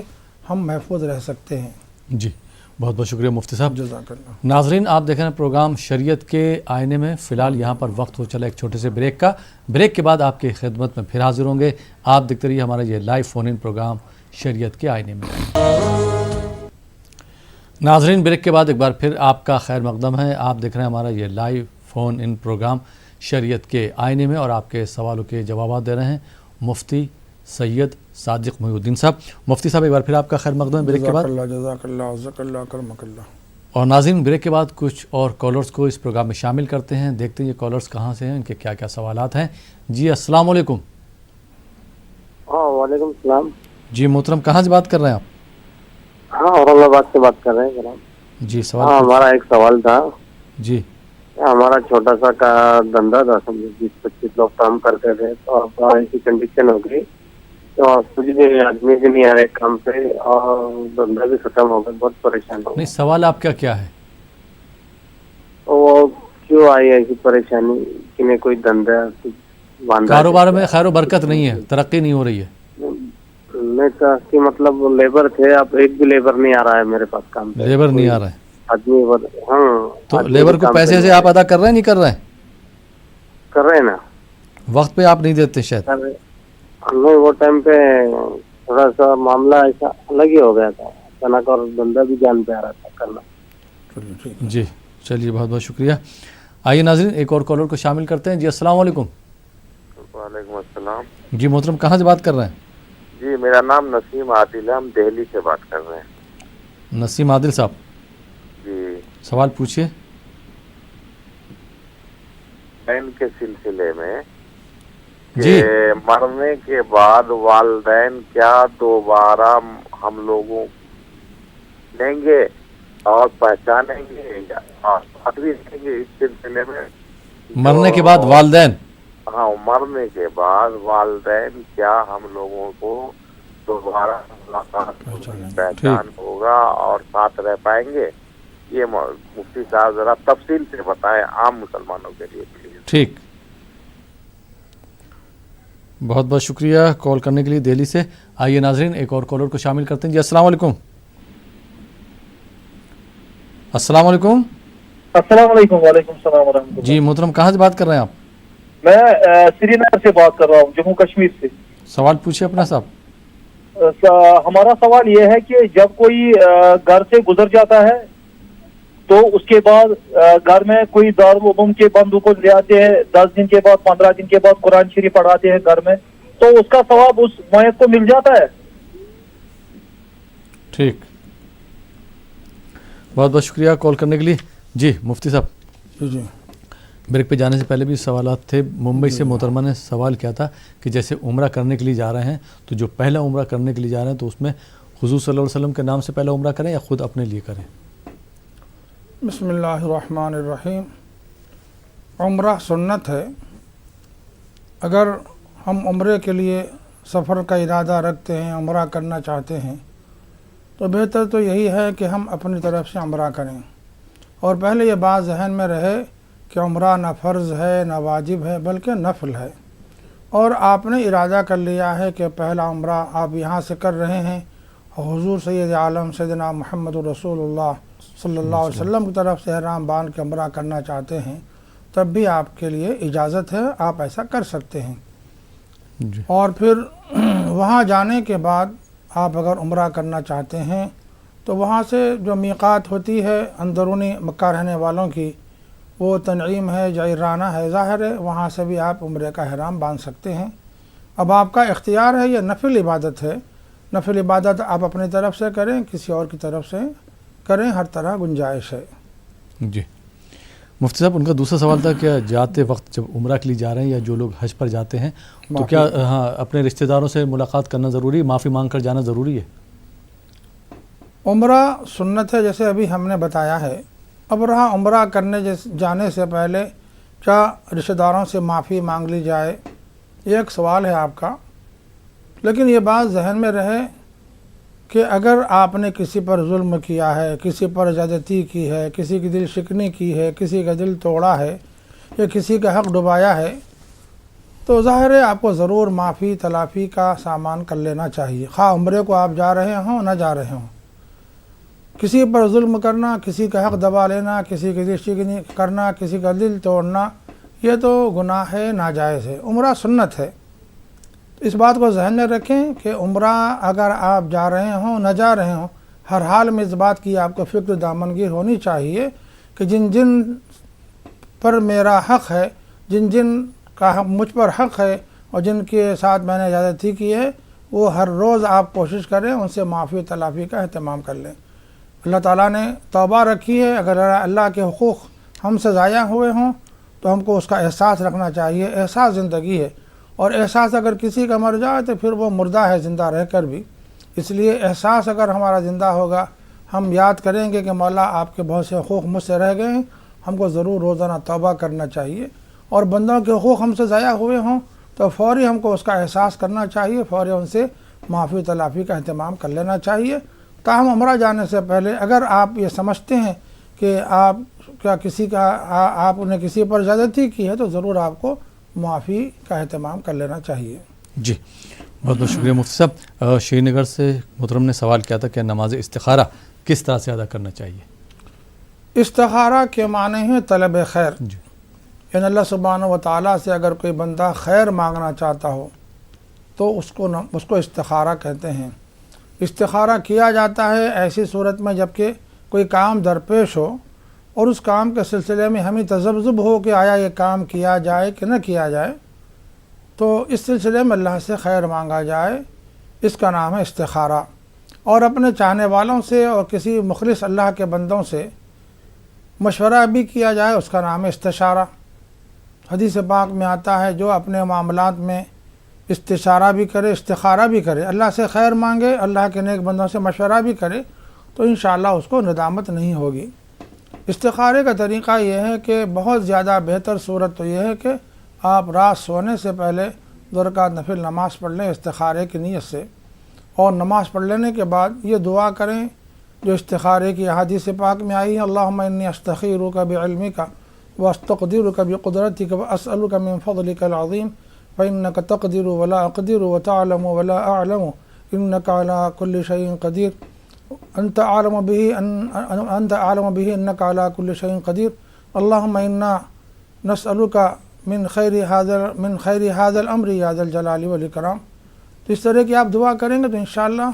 ہم محفوظ رہ سکتے ہیں۔ جی بہت بہت شکریہ مفتی صاحب۔ جزاک اللہ۔ ناظرین، آپ دیکھ رہے ہیں پروگرام شریعت کے آئینے میں۔ فی الحال یہاں پر وقت ہو چلا ایک چھوٹے سے بریک کا۔ بریک کے بعد آپ کی خدمت میں پھر حاضر ہوں گے۔ آپ دیکھتے رہیے ہمارا یہ لائیو فون ان پروگرام شریعت کے آئینے میں۔ ناظرین، بریک کے بعد ایک بار پھر آپ کا خیر مقدم ہے۔ آپ دیکھ رہے ہیں ہمارا یہ لائیو فون ان پروگرام شریعت کے آئینے میں، اور آپ کے سوالوں کے جوابات دے رہے ہیں مفتی سید صادق محی الدین صاحب۔ مفتی صاحب، ایک بار پھر آپ کا خیر مقدم ہے بریک کے بعد۔ جزاک اللہ، عزک اللہ، اکرمک اللہ۔ اور ناظرین، بریک کے بعد کچھ اور کالرز کو اس پروگرام میں شامل کرتے ہیں۔ دیکھتے ہیں یہ کالرز کہاں سے ہیں، ان کے کیا کیا سوالات ہیں۔ جی السلام علیکم۔ ہاں وعلیکم السلام۔ جی محترم، کہاں سے بات کر رہے ہیں آپ؟ ہاں اورنگ آباد سے بات کر رہے ہیں جناب۔ جی سوال ہاں ہمارا ایک سوال تھا۔ جی ہمارا چھوٹا سا کا دھندا تھا، 20-25 لوگ کام کرتے تھے، تو اب ایسی کنڈیشن ہو گئی تو کچھ بھی آدمی بھی نہیں آ رہے کام پہ، اور دھندا بھی ختم ہو گیا، بہت پریشان ہو نہیں، گئے۔ سوال آپ کا کیا ہے؟ وہ کیوں آئی ایسی پریشانی کہ نہیں کوئی دھندا باندھا؟ کاروبار میں خیر و برکت نہیں ہے، ترقی نہیں ہو رہی ہے۔ میں کہ مطلب لیبر تھے، اب ایک بھی لیبر نہیں آ رہا ہے میرے پاس کام پہ، لیبر نہیں آ رہا ہے آدمی ہاں تو لیبر کو پیسے سے آپ ادا کر رہے ہیں نہیں کر رہے ہیں؟ کر رہے ہیں نا، وقت پہ آپ نہیں دیتے شاید۔ نہیں وہ ٹائم پہ تھوڑا سا معاملہ ایسا الگ ہی ہو گیا تھا اچانک، اور بندہ بھی جان پہ آ رہا تھا کرنا۔ جی چلیے، بہت بہت شکریہ۔ آئیے ناظرین، ایک اور کالر کو شامل کرتے ہیں۔ جی السلام علیکم۔ وعلیکم السلام۔ جی محترم، کہاں سے بات کر رہے ہیں؟ جی میرا نام نسیم عادل ہے، ہم دہلی سے بات کر رہے ہیں۔ نسیم عادل صاحب، جی سوال پوچھیے۔ والدین کے سلسلے میں جی کہ مرنے کے بعد والدین کیا دوبارہ ہم لوگوں لیں گے اور پہچانیں گے یا بات بھی دیں گے اس سلسلے میں؟ مرنے کے بعد والدین، ہاں مرنے کے بعد والدین کیا ہم لوگوں کو دوبارہ ملاقات پہچان ہوگا اور ساتھ رہ پائیں گے؟ یہ مفتی صاحب ذرا تفصیل سے بتائیں عام مسلمانوں کے لیے پلیز۔ ٹھیک، بہت بہت شکریہ کال کرنے کے لیے دہلی سے۔ آئیے ناظرین، ایک اور کالر کو شامل کرتے ہیں۔ جی السلام علیکم۔ अस्सलाम वालेकुम। अस्सलाम वालेकुम। वालेकुम सलाम वरहमतुल्लाह। जी मोहतरम, कहाँ से बात कर रहे हैं आप? मैं श्रीनगर से बात कर रहा हूँ, जम्मू कश्मीर से। सवाल पूछिए अपना साहब। हमारा सवाल ये है कि जब कोई घर से गुजर जाता है तो उसके बाद घर में कोई दारुल उलूम के बंदू को ले आते हैं, 10 दिन के बाद 15 दिन के बाद कुरान शरीफ पढ़ाते हैं घर में, तो उसका सवाब उस मयत को मिल जाता है? ठीक, बहुत बहुत शुक्रिया कॉल करने के लिए। जी मुफ्ती साहब, जी ब्रेक पे जाने से पहले भी सवालात थे। मुंबई से मोहतरमा ने सवाल किया था कि जैसे उम्रा करने के लिए जा रहे हैं तो जो पहला उम्रा करने के लिए जा रहे हैं तो उसमें हुजूर सल्लल्लाहु अलैहि वसल्लम के नाम से पहला उम्रा करें या ख़ुद अपने लिए करें? बिस्मिल्लाहिर्रहमानिर्रहीम। उम्रा सुन्नत है। अगर हम उम्रे के लिए सफ़र का इरादा रखते हैं, उम्रा करना चाहते हैं, तो बेहतर तो यही है कि हम अपनी तरफ से उम्रा करें। और पहले ये बात जहन में रहे कि उम्रा न फ़र्ज़ है न वाजिब है बल्कि नफ़ल है, और आपने इरादा कर लिया है कि पहला उम्रा आप यहाँ से कर रहे हैं और हुज़ूर सैयद आलम सैयदना मुहम्मद रसूलुल्लाह सल्लल्लाहु अलैहि वसल्लम की तरफ से ihram बांध के उम्रा करना चाहते हैं, तब भी आपके लिए इजाज़त है, आप ऐसा कर सकते हैं। और फिर वहाँ जाने के बाद आप अगर उम्रा करना चाहते हैं तो वहाँ से जो मीक़ात होती है अंदरूनी मक्का रहने वालों की, वो तनईम है, जैराना है, ज़ाहिर है वहाँ से भी आप उम्रे का ihram बांध सकते हैं। अब आपका इख्तियार है, ये नफिल इबादत है। नफिल इबादत आप अपनी तरफ से करें, किसी और की तरफ से करें, हर तरह गुंजाइश है। जी मुफ्ती साहब, उनका दूसरा सवाल था कि जाते वक्त जब उम्रा के लिए जा रहे हैं या जो लोग हज पर जाते हैं तो क्या अपने रिश्तेदारों से मुलाकात करना ज़रूरी है, माफ़ी मांग कर जाना ज़रूरी है? उम्रा सुन्नत है जैसे अभी हमने बताया है। अब रहा उम्रा करने जाने से पहले क्या रिश्तेदारों से माफ़ी मांग ली जाए, ये एक सवाल है आपका। लेकिन ये बात जहन में रहे कि अगर आपने किसी पर जुल्म किया है, किसी पर ज़्यादती की है, किसी की दिल शिकनी की है, किसी का दिल तोड़ा है या किसी का हक़ डुबाया है, तो ज़ाहिर है आपको ज़रूर माफ़ी तलाफ़ी का सामान कर लेना चाहिए, खा उम्रे को आप जा रहे हों ना जा रहे हों। किसी पर जुल्म करना, किसी का हक़ दबा लेना, किसी की दिल शिकनी करना, किसी का दिल तोड़ना, ये तो गुनाह है, नाजायज़ है। उम्रा सुन्नत है। इस बात को जहन में रखें कि उम्रा अगर आप जा रहे हों न जा रहे हों, हर हाल में इस बात की आपको फ़िक्र दामनगीर होनी चाहिए कि जिन जिन पर मेरा हक़ है, जिन जिन का मुझ पर हक़ है और जिनके साथ मैंने ज़्यादती की है, वो हर रोज़ आप कोशिश करें उनसे माफ़ी तलाफ़ी का अहतमाम कर लें। अल्लाह ताला ने तौबा रखी है, अगर अल्लाह के हुकूक़ हमसे ज़ाया हुए हों तो हमको उसका एहसास रखना चाहिए। एहसास ज़िंदगी है, और एहसास अगर किसी का मर जाए तो फिर वो मुर्दा है ज़िंदा रह कर भी। इसलिए एहसास अगर हमारा ज़िंदा होगा, हम याद करेंगे कि मौला आपके बहुत से हुकूक़ मुझसे रह गए हैं, हमको ज़रूर रोज़ाना तौबा करना चाहिए। और बंदों के हुकूक़ हमसे ज़ाया हुए हों तो फ़ौरी हमको उसका एहसास करना चाहिए, फ़ौरी उनसे माफ़ी तलाफ़ी का अहतमाम कर लेना चाहिए। ताहम उम्रा जाने से पहले अगर आप ये समझते हैं कि आप क्या किसी का आपने किसी पर ज़्यादती की है, तो ज़रूर आपको माफ़ी का अहतमाम कर लेना चाहिए। जी बहुत बहुत शुक्रिया मुफ्ती साहब। श्रीनगर से मोहतरम ने सवाल किया था कि नमाज इस्तिखारा किस तरह से अदा करना चाहिए? इस्तिखारा के माने हैं तलब खैर। यानी अल्लाह सुब्हानहू व तआला से अगर कोई बंदा खैर मांगना चाहता हो तो उसको इस्तिखारा कहते हैं। इस्तिखारा किया जाता है ऐसी सूरत में जबकि कोई काम दरपेश हो और उस काम के सिलसिले में हमें तज़ब्ज़ुब हो कि आया ये काम किया जाए कि न किया जाए, तो इस सिलसिले में अल्लाह से खैर मांगा जाए, इसका नाम है इस्तिखारा। और अपने चाहने वालों से और किसी मुखलिस अल्लाह के बंदों से मशवरा भी किया जाए, उसका नाम है इस्तिशारा। हदीस पाक में आता है जो अपने मामलात में इस्तिशारा भी करे, इस्तिखारा भी करे, अल्लाह से खैर मांगे, अल्लाह के नेक बंदों से मशवरा भी करे, तो इंशाअल्लाह उसको नदामत नहीं होगी। इस्तिखारे का तरीक़ा यह है कि बहुत ज़्यादा बेहतर सूरत तो यह है कि आप रात सोने से पहले 2 रकात नफिल नमाज़ पढ़ लें इस्तिखारे की नीयत से, और नमाज़ पढ़ लेने के बाद ये दुआ करें जो इस्तिखारे की हदीस पाक में आई है, अल्लाहुम्मा इन्नी अस्तखीरुका बिइल्मिका व अस्तक़दिरुका बिक़ुदरतिका व असअलुका मिन फ़ज़लिकल अज़ीम फ़इन्नका तक़दिरु व ला अक़दिरु व तअलमु व ला अअलमु इन्नका अला कुल्लि शैइन क़दीर अंत आलम बिही इन्नका अला कुल्लि शैइन क़दीर अल्लाहुम्मा इन्ना नसअलुका मिन खैरि हाज़ल अम्रि या ज़ल जलाली वल इकराम। तो इस तरह की आप दुआ करेंगे तो इंशाअल्लाह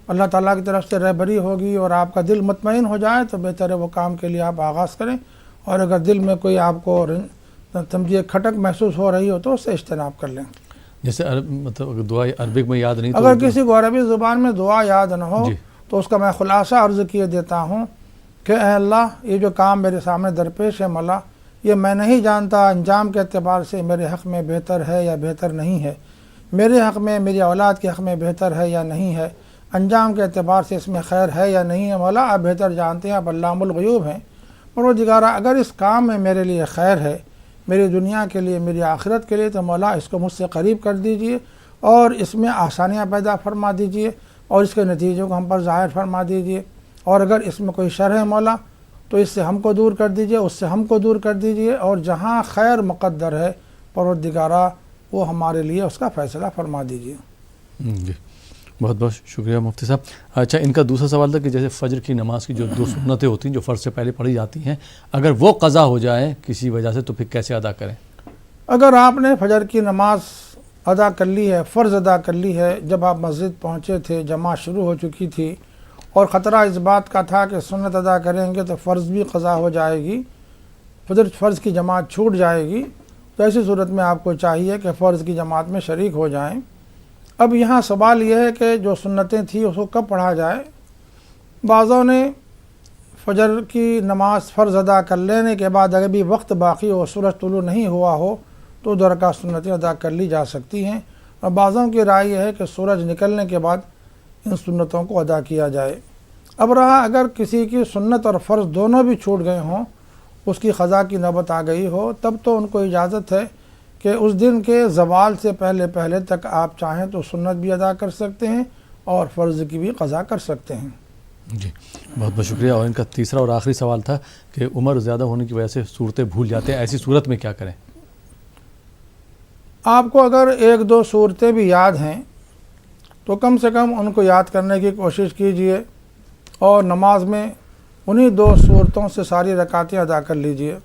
अल्लाह ताला की तरफ से रहबरी होगी और आपका दिल मुतमईन हो जाए तो बेहतर है वो काम के लिए आप आगाज़ करें। और अगर दिल में कोई आपको समझिए खटक महसूस हो रही हो तो उससे इज्तनाब कर लें। जैसे मतलब अगर दुआ अरबिक में याद नहीं तो अगर किसी को अरबी ज़ुबान में दुआ याद न हो तो उसका मैं खुलासा अर्ज़ किए देता हूँ कि अल्लाह ये जो काम मेरे सामने दरपेश है मौला, ये मैं नहीं जानता अंजाम के अतबार से मेरे हक़ में बेहतर है या बेहतर नहीं है, मेरे हक़ में मेरी औलाद के हक़ में बेहतर है या नहीं है, अंजाम के अतबार से इसमें खैर है या नहीं है। मौला आप बेहतर जानते हैं, आप अल्लामुल ग़यूब हैं। परवरदिगारा अगर इस काम में मेरे लिए खैर है, मेरी दुनिया के लिए, मेरी आखिरत के लिए, तो मौला इसको मुझसे करीब कर दीजिए और इसमें आसानियाँ पैदा फरमा दीजिए और इसके नतीजों को हम पर ज़ाहिर फरमा दीजिए। और अगर इसमें कोई शर है मौला तो इससे हमको दूर कर दीजिए, उससे हमको दूर कर दीजिए। और जहाँ खैर मुक़द्दर है परवरदिगारा वो हमारे लिए उसका फ़ैसला फरमा दीजिए। जी बहुत बहुत शुक्रिया मुफ्ती साहब। अच्छा, इनका दूसरा सवाल था कि जैसे फ़जर की नमाज़ की जो 2 सुन्नतें होती हैं जो फ़र्ज़ से पहले पढ़ी जाती हैं, अगर वो क़ज़ा हो जाए किसी वजह से तो फिर कैसे अदा करें? अगर आपने फ़जर की नमाज़ अदा कर ली है, फ़र्ज़ अदा कर ली है, जब आप मस्जिद पहुँचे थे जमात शुरू हो चुकी थी और ख़तरा इस बात का था कि सुन्नत अदा करेंगे तो फ़र्ज़ भी क़ज़ा हो जाएगी, फ़र्ज़ की जमात छूट जाएगी, तो ऐसी सूरत में आपको चाहिए कि फ़र्ज़ की जमात में शरीक हो जाएं। अब यहाँ सवाल यह है कि जो सुन्नतें थी उसको कब पढ़ा जाए। बाज़ों ने फ़जर की नमाज फ़र्ज़ अदा कर लेने के बाद अगर भी वक्त बाकी हो, सूरज तुलू नहीं हुआ हो, तो 2 रकात सुन्नतें अदा कर ली जा सकती हैं। और बाज़ों की राय यह है कि सूरज निकलने के बाद इन सुन्नतों को अदा किया जाए। अब रहा अगर किसी की सुन्नत और फ़र्ज़ दोनों भी छूट गए हों, उसकी क़ज़ा की नौबत आ गई हो, तब तो उनको इजाज़त है कि उस दिन के ज़वाल से पहले तक आप चाहें तो सुन्नत भी अदा कर सकते हैं और फ़र्ज़ की भी क़ज़ा कर सकते हैं। जी बहुत बहुत शुक्रिया। और इनका तीसरा और आखिरी सवाल था कि उम्र ज़्यादा होने की वजह से सूरतें भूल जाते हैं, ऐसी सूरत में क्या करें? आपको अगर 1-2 सूरतें भी याद हैं तो कम से कम उनको याद करने की कोशिश कीजिए और नमाज में उन्हीं 2 सूरतों से सारी रकातें अदा कर लीजिए।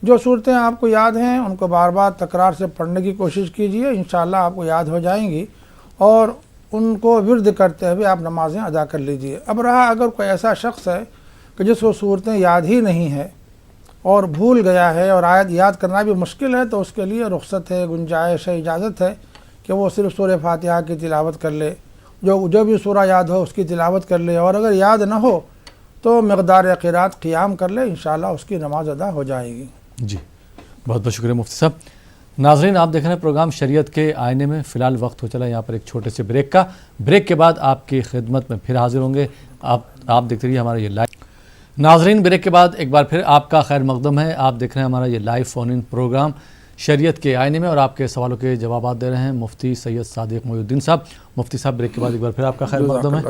जो सूरतें आपको याद हैं उनको बार बार तकरार से पढ़ने की कोशिश कीजिए, इंशाअल्लाह आपको याद हो जाएंगी और उनको विर्द करते हुए आप नमाज़ें अदा कर लीजिए। अब रहा अगर कोई ऐसा शख्स है कि जिसको सूरतें याद ही नहीं है और भूल गया है और आयत याद करना भी मुश्किल है, तो उसके लिए रुख्सत है, गुंजाइश है, इजाज़त है कि वो सिर्फ़ सूरह फातिहा की तिलावत कर ले, जो भी सूरा याद हो उसकी तिलावत कर ले। और अगर याद ना हो तो मक़दार क़िरात क़ियाम कर ले, इंशाअल्लाह उसकी नमाज अदा हो जाएगी। जी बहुत बहुत शुक्रिया मुफ्ती साहब। नाज़रीन, आप देख रहे हैं प्रोग्राम शरीयत के आईने में। फ़िलहाल वक्त हो चला यहाँ पर एक छोटे से ब्रेक का। ब्रेक के बाद आपकी खिदमत में फिर हाजिर होंगे। आप देखते रहिए हमारा ये लाइव। नाज़रीन, ब्रेक के बाद एक बार फिर आपका खैर मक़दम है। आप देख रहे हैं हमारा ये लाइव फ़ोन इन प्रोग्राम शरीयत के आईने में और आपके सवालों के जवाब दे रहे हैं मुफ्ती सैयद सादिक मोइनुद्दीन साहब। मुफ्ती साहब, ब्रेक के बाद एक बार फिर आपका खैर मक़दम है।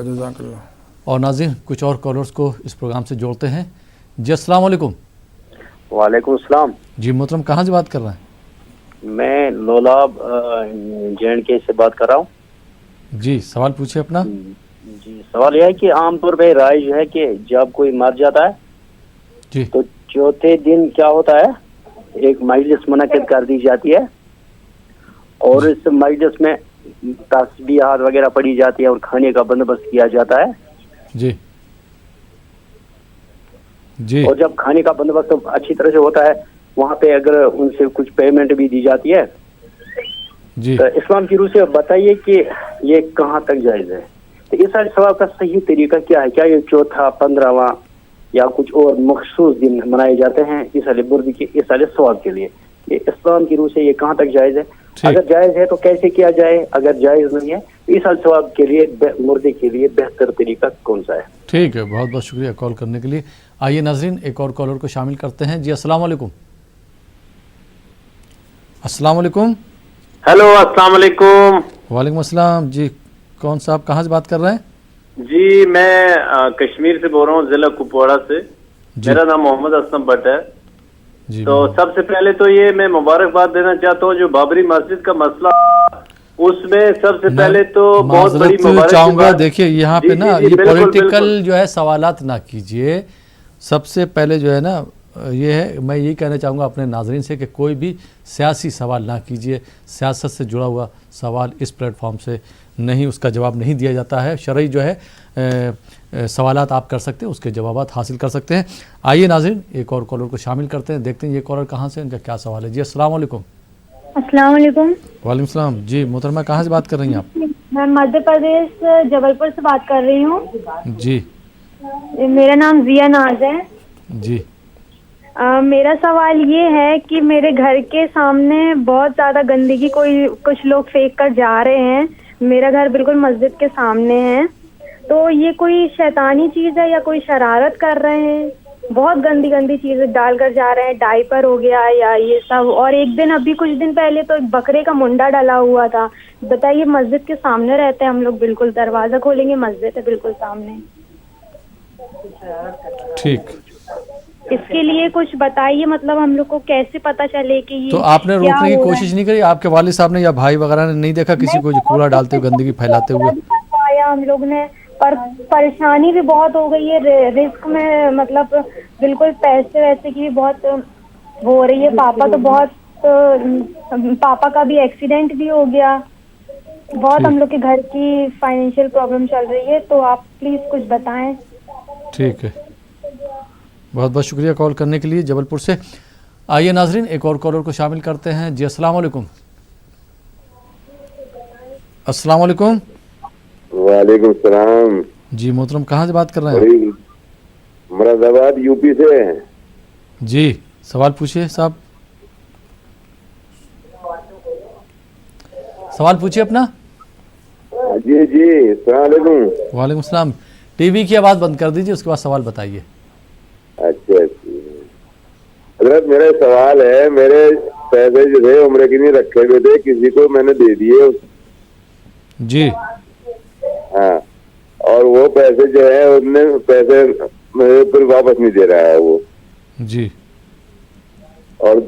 और नाज़रीन, कुछ और कॉलर्स को इस प्रोग्राम से जोड़ते हैं। जी अस्सलाम वालेकुम। वालेकुम सलाम। जी मोहतरम, कहाँ से बात कर रहे हैं? मैं लोलाब J&K से बात कर रहा हूँ। जी सवाल पूछिए अपना। जी सवाल यह है कि आमतौर पे राइज है कि जब कोई मर जाता है जी तो चौथे दिन क्या होता है, एक मजलिस मुनक़िद कर दी जाती है और इस मजलिस में तस्बीहात वगैरह पढ़ी जाती है और खाने का बंदोबस्त किया जाता है। जी जी। और जब खाने का बंदोबस्त तो अच्छी तरह से होता है, वहाँ पे अगर उनसे कुछ पेमेंट भी दी जाती है जी, तो इस्लाम की रूह से बताइए कि ये कहाँ तक जायज़ है। तो इस सारे सवाल का सही तरीका क्या है? क्या ये चौथा, 15वां या कुछ और मखसूस दिन मनाए जाते हैं इस साल बुर्द के, इस साल सवाब के लिए? ये इस्लाम की रूह से ये कहाँ तक जायज़ है? अगर जायज़ है तो कैसे किया जाए, अगर जायज़ नहीं है तो इस साल सवाब के लिए, मुर्दे के लिए बेहतर तरीका कौन सा है? ठीक है, बहुत बहुत शुक्रिया कॉल करने के लिए। आइए नाज़रीन, एक और कॉलर को शामिल करते हैं। जी अस्सलाम वालेकुम। अस्सलाम वालेकुम। हेलो, अस्सलाम वालेकुम। वालेकुम अस्सलाम। जी कौन सा, आप कहाँ से बात कर रहे हैं? जी मैं कश्मीर से बोल रहा हूँ, ज़िला कुपवाड़ा से। मेरा नाम मोहम्मद असलम भट्ट है। तो सबसे पहले तो ये मैं मुबारकबाद देना चाहता हूँ, जो बाबरी मस्जिद का मसला उसमें सबसे पहले तो बहुत बड़ी माजरत मुबारक की चाहूँगा। बात- देखिए यहाँ पे जी, ना जी, जी, ये बिल्कुल, पॉलिटिकल बिल्कुल। जो है सवालात ना कीजिए। सबसे पहले जो है ना ये है, मैं यही कहना चाहूँगा अपने नाजरीन से कि कोई भी सियासी सवाल ना कीजिए। सियासत से जुड़ा हुआ सवाल इस प्लेटफॉर्म से नहीं, उसका जवाब नहीं दिया जाता है। शरई जो है सवालात आप कर सकते हैं, उसके जवाबात हासिल कर सकते हैं। आइए नाज़रीन एक और कॉलर को शामिल करते हैं, देखते हैं ये कॉलर कहाँ से, उनका क्या सवाल है। जी अस्सलाम वालेकुम। अस्सलाम वालेकुम। वालेकुम सलाम। जी मोहतरमा कहाँ से बात कर रही हैं आप? मैं मध्य प्रदेश जबलपुर से बात कर रही हूँ। जी मेरा नाम जिया नाज है। जी मेरा सवाल ये है कि मेरे घर के सामने बहुत ज़्यादा गंदगी कुछ लोग फेंक कर जा रहे हैं। मेरा घर बिल्कुल मस्जिद के सामने है, तो ये कोई शैतानी चीज़ है या कोई शरारत कर रहे हैं? बहुत गंदी गंदी चीज़ें डालकर जा रहे हैं, डायपर हो गया या ये सब। और एक दिन अभी कुछ दिन पहले तो एक बकरे का मुंडा डला हुआ था। बताइए, मस्जिद के सामने रहते हैं हम लोग, बिल्कुल दरवाज़ा खोलेंगे मस्जिद है बिल्कुल सामने। ठीक, इसके लिए कुछ बताइए, मतलब हम लोग को कैसे पता चले कि ये तो आपने क्या रोकने की हो रहा कोशिश नहीं करी? आपके वालिद साहब ने या भाई वगैरह ने नहीं देखा किसी को जो कूड़ा डालते हुए, गंदगी फैलाते हुए? आया हम लोग ने, पर परेशानी भी बहुत हो गई है। रिस्क में मतलब बिल्कुल पैसे वैसे की भी बहुत हो रही है। पापा तो बहुत पापा का भी एक्सीडेंट भी हो गया। बहुत हम लोग के घर की फाइनेंशियल प्रॉब्लम चल रही है, तो आप प्लीज कुछ बताएं। ठीक है, बहुत बहुत शुक्रिया कॉल करने के लिए जबलपुर से। आइए नाजरीन एक और कॉलर को शामिल करते हैं। जी अस्सलाम वालेकुम। अस्सलाम वालेकुम। वालेकुम सलाम। जी मोहतरम कहाँ से बात कर रहे हैं? मुरादाबाद यूपी से। जी सवाल पूछिए साहब, सवाल पूछिए अपना। जी जी अस्सलाम वालेकुम। वालेकुम सलाम। टीवी की आवाज़ बंद कर दीजिए, उसके बाद सवाल बताइए। अच्छा हजरत, मेरा सवाल है, मेरे पैसे जो थे उम्र के लिए रखे हुए थे, किसी को मैंने दे दिए। जी हाँ, और वो पैसे जो है उसने पैसे मेरे ऊपर वापस नहीं दे रहा है वो। जी और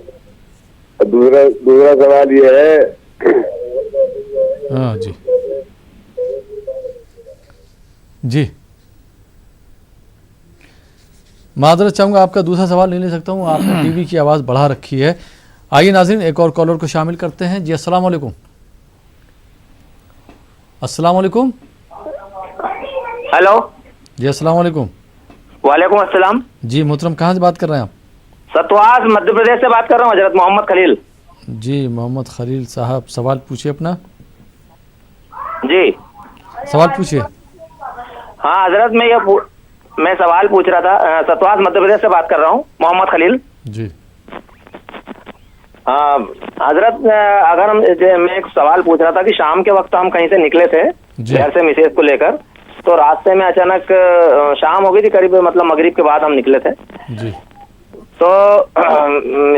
दूसरा सवाल ये है। हाँ जी जी माजरत चाहूँगा, आपका दूसरा सवाल नहीं ले सकता हूँ, आपने टीवी की आवाज़ बढ़ा रखी है। आइए नाज़रीन एक और कॉलर को शामिल करते हैं। जी अस्सलाम वालेकुम। अस्सलाम वालेकुम। हेलो जी अस्सलाम वालेकुम। वालेकुम अस्सलाम। जी मोहतरम कहाँ से बात कर रहे हैं आप? सतवास मध्य प्रदेश से बात कर रहा हूँ, हजरत मोहम्मद खलील। जी मोहम्मद खलील साहब, सवाल पूछिए अपना। जी सवाल पूछिए। हाँ हजरत, मैं सवाल पूछ रहा था। सतवास मध्य प्रदेश से बात कर रहा हूँ, मोहम्मद खलील। जी हजरत, अगर मैं एक सवाल पूछ रहा था कि शाम के वक्त हम कहीं से निकले थे घर से मिसेज को लेकर, तो रास्ते में अचानक शाम हो गई थी, करीब मतलब मगरिब के बाद हम निकले थे। जी तो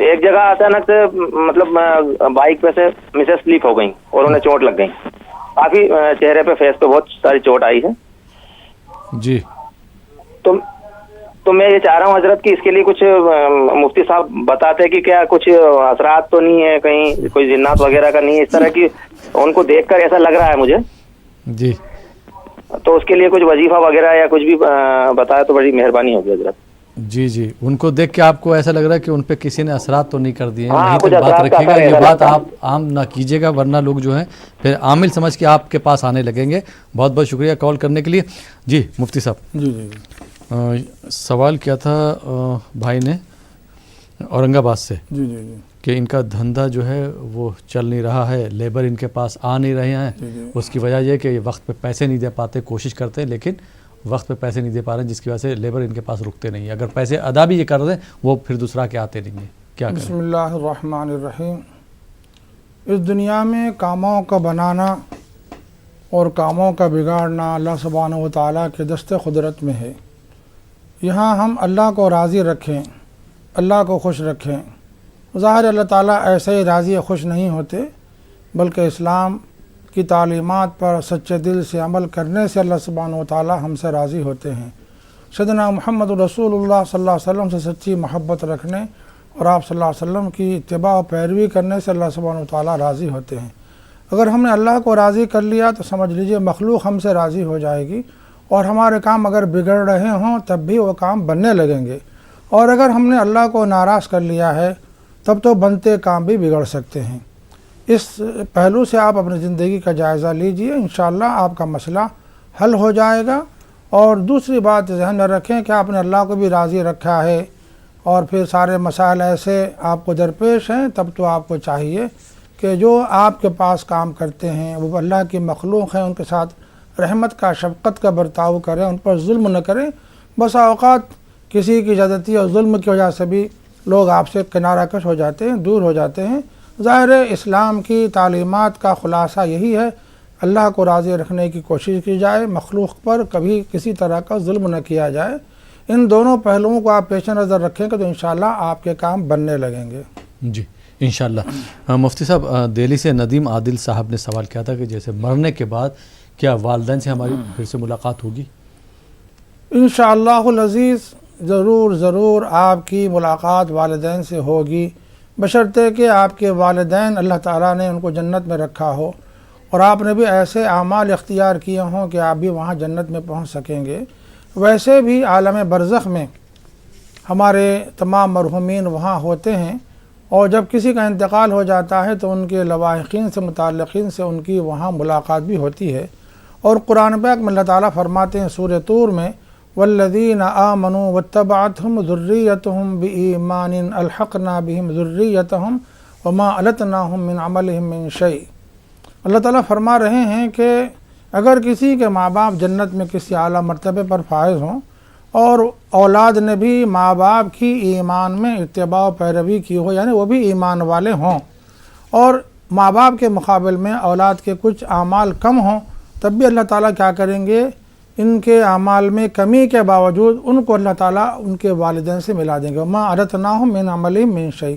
एक जगह अचानक से मतलब बाइक पे से मिसेज स्लिप हो गई और उन्हें चोट लग गई। काफी चेहरे पे, फेस पे बहुत सारी चोट आई है। जी तो मैं ये चाह रहा हूँ हजरत कि इसके लिए कुछ मुफ्ती साहब बताते कि क्या कुछ असरात तो नहीं है, कहीं कोई जिन्नात वगैरह का नहीं है, इस तरह की उनको देखकर ऐसा लग रहा है मुझे। जी तो उसके लिए कुछ वजीफा वगैरह या कुछ भी बताया तो बड़ी मेहरबानी होगी हजरत। जी जी उनको देख के आपको ऐसा लग रहा है कि उन पे किसी ने असरात तो नहीं कर दिए हैं? हाँ, नहीं कुछ तो बात असरात का रखिएगा, असर ये ऐसा बात लगता है। आप आम ना कीजिएगा, वरना लोग जो हैं फिर आमिल समझ के आपके पास आने लगेंगे। बहुत बहुत शुक्रिया कॉल करने के लिए। जी मुफ्ती साहब, जी जी सवाल किया था भाई ने औरंगाबाद से जी जी जी कि इनका धंधा जो है वो चल नहीं रहा है, लेबर इनके पास आ नहीं रहे हैं। उसकी वजह यह कि ये वक्त पे पैसे नहीं दे पाते, कोशिश करते हैं लेकिन वक्त पे पैसे नहीं दे पा रहे हैं, जिसकी वजह से लेबर इनके पास रुकते नहीं है। अगर पैसे अदा भी ये कर रहे हैं वो फिर दूसरा के आते नहीं है, क्या करें? बिस्मिल्लाहिर्रहमानिर्रहीम। इस दुनिया में कामों का बनाना और कामों का बिगाड़ना अल्लाह सुब्हानहू व तआला के दस्ते क़ुदरत में है। यहाँ हम अल्लाह को राज़ी रखें, अल्लाह को खुश रखें। ज़ाहिर अल्लाह ताला ऐसे ही राज़ी खुश नहीं होते, बल्कि इस्लाम की तालीमात पर सच्चे दिल से अमल करने से अल्लाह सुब्हानहू व तआला हमसे राज़ी होते हैं। सैयदना मुहम्मद रसूलुल्लाह सल्लल्लाहु अलैहि वसल्लम से सच्ची मोहब्बत रखने और आप सल्लल्लाहु अलैहि वसल्लम की इत्तिबा और पैरवी करने से अल्लाह सुब्हानहू व तआला राज़ी होते हैं। اگر ہم نے اللہ کو راضی کر لیا تو سمجھ لیجئے مخلوق ہم سے راضی ہو جائے گی، اور ہمارے کام اگر بگڑ رہے ہوں تب بھی وہ کام بننے لگیں گے، اور اگر ہم نے اللہ کو ناراض کر لیا ہے تب تو بنتے کام بھی بگڑ سکتے ہیں۔ اس پہلو سے آپ اپنی زندگی کا جائزہ لیجئے، انشاءاللہ آپ کا مسئلہ حل ہو جائے گا۔ اور دوسری بات ذہن میں رکھیں کہ آپ نے اللہ کو بھی راضی رکھا ہے اور پھر سارے مسائل ایسے آپ کو درپیش ہیں، تب تو آپ کو چاہیے کہ جو آپ کے پاس کام کرتے ہیں وہ اللہ کی مخلوق ہیں، ان کے ساتھ رحمت کا شفقت کا برتاؤ کریں، ان پر ظلم نہ کریں۔ بسا اوقات کسی کی زیادتی اور ظلم کی وجہ سے بھی لوگ آپ سے کنارہ کش ہو جاتے ہیں، دور ہو جاتے ہیں۔ ظاہر ہے اسلام کی تعلیمات کا خلاصہ یہی ہے، اللہ کو راضی رکھنے کی کوشش کی جائے، مخلوق پر کبھی کسی طرح کا ظلم نہ کیا جائے۔ ان دونوں پہلوؤں کو آپ پیش نظر رکھیں گے تو انشاءاللہ آپ کے کام بننے لگیں گے۔ جی انشاءاللہ۔ مفتی صاحب، دہلی سے ندیم عادل صاحب نے سوال کیا تھا کہ جیسے مرنے کے بعد کیا والدین سے ہماری پھر سے ملاقات ہوگی؟ انشاءاللہ العزیز ضرور آپ کی ملاقات والدین سے ہوگی، بشرطے کہ آپ کے والدین اللہ تعالیٰ نے ان کو جنت میں رکھا ہو اور آپ نے بھی ایسے اعمال اختیار کیے ہوں کہ آپ بھی وہاں جنت میں پہنچ سکیں گے۔ ویسے بھی عالم برزخ میں ہمارے تمام مرحومین وہاں ہوتے ہیں، اور جب کسی کا انتقال ہو جاتا ہے تو ان کے لواحقین سے متعلقین سے ان کی وہاں ملاقات بھی ہوتی ہے۔ اور قرآن پاک میں اللہ تعالیٰ فرماتے ہیں سورہ طور میں، والذین آمنوا واتبعتهم ذریتهم بإیمان الحقنا بهم ذریتهم وما ألتناهم من عملهم من شیء۔ اللہ تعالیٰ فرما رہے ہیں کہ اگر کسی کے ماں باپ جنت میں کسی اعلیٰ مرتبے پر فائز ہوں اور اولاد نے بھی ماں باپ کی ایمان میں اتباع و پیروی کی ہو، یعنی وہ بھی ایمان والے ہوں، اور ماں باپ کے مقابل میں اولاد کے کچھ اعمال کم ہوں، تب بھی اللہ تعالیٰ کیا کریں گے، ان کے اعمال میں کمی کے باوجود ان کو اللہ تعالیٰ ان کے والدین سے ملا دیں گے۔ وما ألتناهم من عملهم من شیء،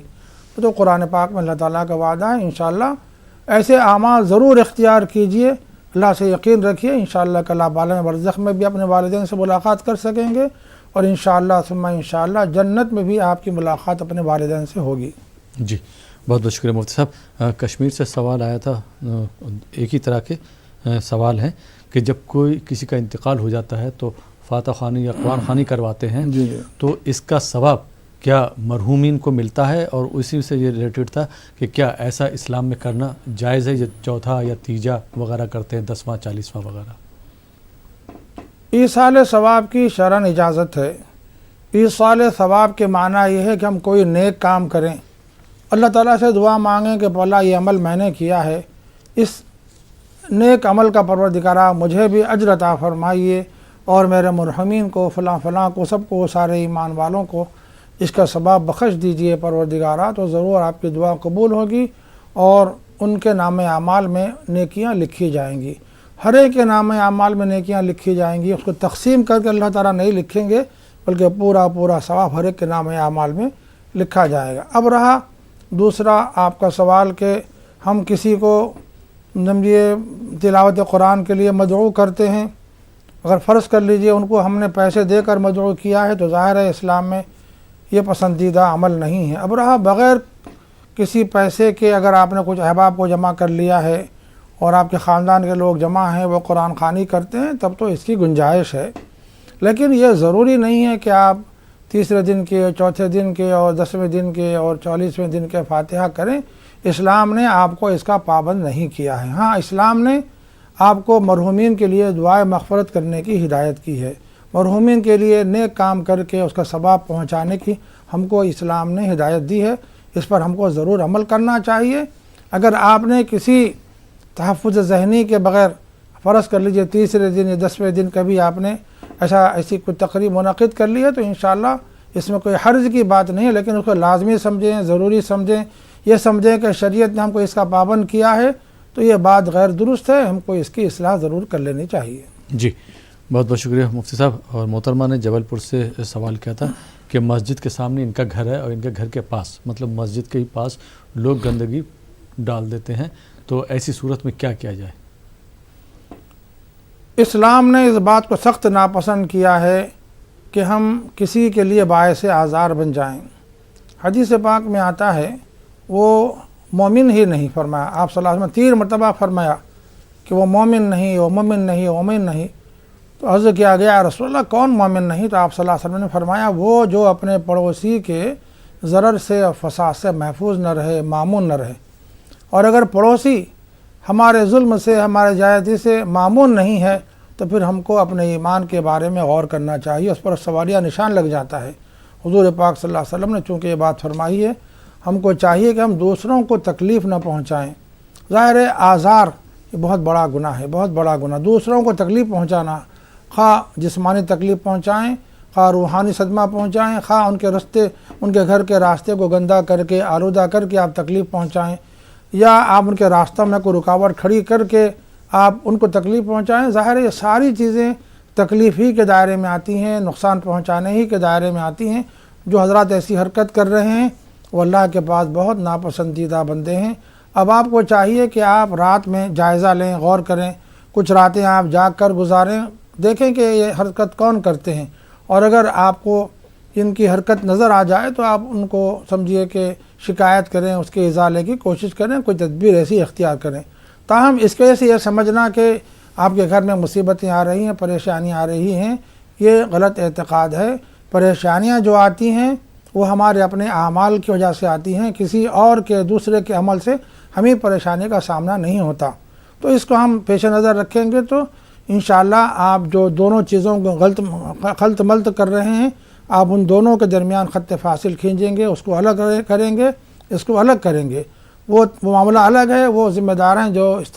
تو قرآن پاک میں اللہ تعالیٰ کا وعدہ ہے۔ انشاءاللہ ایسے اعمال ضرور اختیار کیجئے، اللہ سے یقین رکھیے، انشاءاللہ کل آپ عالم برزخ میں بھی اپنے والدین سے ملاقات کر سکیں گے، اور انشاءاللہ ثم انشاءاللہ جنت میں بھی آپ کی ملاقات اپنے والدین سے ہوگی۔ جی بہت بہت شکریہ مفتی صاحب۔ کشمیر سے سوال آیا تھا، ایک ہی طرح کے سوال ہیں کہ جب کوئی کسی کا انتقال ہو جاتا ہے تو فاتح خوانی یا قرآن خوانی کرواتے ہیں، تو اس کا ثواب کیا مرحومین کو ملتا ہے؟ اور اسی سے یہ ریلیٹڈ تھا کہ کیا ایسا اسلام میں کرنا جائز ہے، یہ چوتھا یا تیجا وغیرہ کرتے ہیں، 10واں 40واں وغیرہ؟ ایصال ثواب کی شرعاً اجازت ہے۔ ایصال ثواب کے معنی یہ ہے کہ ہم کوئی نیک کام کریں، اللہ تعالیٰ سے دعا مانگیں کہ اللہ یہ عمل میں نے کیا ہے، اس نیک عمل کا پروردگارہ مجھے بھی اجر عطا فرمائیے، اور میرے مرحومین کو فلاں فلاں کو سب کو سارے ایمان والوں کو اس کا ثواب بخش دیجئے پروردگارہ، تو ضرور آپ کی دعا قبول ہوگی اور ان کے نام اعمال میں نیکیاں لکھی جائیں گی۔ ہر ایک کے نام اعمال میں نیکیاں لکھی جائیں گی، اس کو تقسیم کر کے اللہ تعالیٰ نہیں لکھیں گے، بلکہ پورا ثواب ہر ایک کے نام اعمال میں لکھا جائے گا۔ اب رہا دوسرا آپ کا سوال کہ ہم کسی کو سمجھیے تلاوت قرآن کے لیے مدعو کرتے ہیں، اگر فرض کر لیجئے ان کو ہم نے پیسے دے کر مدعو کیا ہے تو ظاہر ہے اسلام میں یہ پسندیدہ عمل نہیں ہے۔ اب رہا بغیر کسی پیسے کے اگر آپ نے کچھ احباب کو جمع کر لیا ہے اور آپ کے خاندان کے لوگ جمع ہیں وہ قرآن خوانی کرتے ہیں، تب تو اس کی گنجائش ہے، لیکن یہ ضروری نہیں ہے کہ آپ تیسرے دن کے، چوتھے دن کے اور 10ویں دن کے اور 40ویں دن کے فاتحہ کریں۔ اسلام نے آپ کو اس کا پابند نہیں کیا ہے۔ ہاں اسلام نے آپ کو مرحومین کے لیے دعائے مغفرت کرنے کی ہدایت کی ہے، مرحومین کے لیے نیک کام کر کے اس کا ثواب پہنچانے کی ہم کو اسلام نے ہدایت دی ہے، اس پر ہم کو ضرور عمل کرنا چاہیے۔ اگر آپ نے کسی تحفظ ذہنی کے بغیر فرض کر لیجئے تیسرے دن یا 10ویں دن کبھی آپ نے ایسی کوئی تقریب منعقد کر لی ہے تو انشاءاللہ اس میں کوئی حرج کی بات نہیں ہے، لیکن اس کو لازمی سمجھیں، ضروری سمجھیں، یہ سمجھیں کہ شریعت نے ہم کو اس کا پابند کیا ہے تو یہ بات غیر درست ہے، ہم کو اس کی اصلاح ضرور کر لینی چاہیے۔ جی بہت بہت شکریہ مفتی صاحب۔ اور محترمہ نے جبل پور سے سوال کیا تھا کہ مسجد کے سامنے ان کا گھر ہے اور ان کے گھر کے پاس، مطلب مسجد کے ہی پاس لوگ گندگی ڈال دیتے ہیں، تو ایسی صورت میں کیا کیا جائے؟ اسلام نے اس بات کو سخت ناپسند کیا ہے کہ ہم کسی کے لیے باعث آزار بن جائیں۔ حدیث پاک میں آتا ہے وہ मोमिन ही नहीं फरमाया। आप सल्लल्लाहु अलैहि वसल्लम 3 मरतबा फरमाया कि वो मोमिन नहीं, वो मोमिन नहीं, वो मोमिन नहीं। तो अर्ज़ किया गया या रसूलल्लाह कौन मोमिन नहीं? तो आप सल्लल्लाहु अलैहि वसल्लम ने फरमाया वो जो अपने पड़ोसी के ज़रर से और फसाद से महफूज न रहे, मामून न रहे। और अगर पड़ोसी हमारे जुल्म से, हमारे ज़्यादती से मामून नहीं है तो फिर हमको अपने ईमान के बारे में गौर करना चाहिए, उस पर सवालिया निशान लग जाता है। हुज़ूर पाक सल्लल्लाहु अलैहि वसल्लम ने चूँकि ये बात फरमाई है, हमको चाहिए कि हम दूसरों को तकलीफ़ न पहुँचाएँ। ज़ाहिर है आज़ार ये बहुत बड़ा गुनाह है, बहुत बड़ा गुनाह। दूसरों को तकलीफ़ पहुँचाना, खा जिस्मानी तकलीफ़ पहुँचाएँ, खा रूहानी सदमा पहुँचाएँ, खा उनके रास्ते, उनके घर के रास्ते को गंदा करके, आलूदा करके आप तकलीफ़ पहुँचाएँ, या आप उनके रास्ते में कोई रुकावट खड़ी करके आप उनको तकलीफ़ पहुँचाएँ। ज़ाहिर है ये सारी चीज़ें तकलीफ़ ही के दायरे में आती हैं, नुकसान पहुँचाने ही के दायरे में आती हैं। जो हज़रात ऐसी हरकत कर रहे हैं वो अल्लाह के पास बहुत नापसंदीदा बंदे हैं। अब आपको चाहिए कि आप रात में जायज़ा लें, गौर करें, कुछ रातें आप जाग कर गुजारें, देखें कि ये हरकत कौन करते हैं, और अगर आपको इनकी हरकत नज़र आ जाए तो आप उनको समझिए कि शिकायत करें, उसके इज़ाले की कोशिश करें, कोई तदबीर ऐसी इख्तियार करें। ताहम इसके वजह से ये समझना कि आपके घर में मुसीबतें आ रही हैं, परेशानियाँ आ रही हैं, ये गलत एतक़ाद है। परेशानियाँ जो आती हैं वो हमारे अपने आमाल की वजह से आती हैं, किसी और के, दूसरे के अमल से हमें परेशानी का सामना नहीं होता। तो इसको हम पेश नज़र रखेंगे तो इंशाअल्लाह आप जो दोनों चीज़ों को खल्त मल्त कर रहे हैं, आप उन दोनों के दरमियान ख़त्ते फासिल खींचेंगे, उसको अलग करेंगे, इसको अलग करेंगे। वो मामला अलग है, वो ज़िम्मेदार हैं जो इस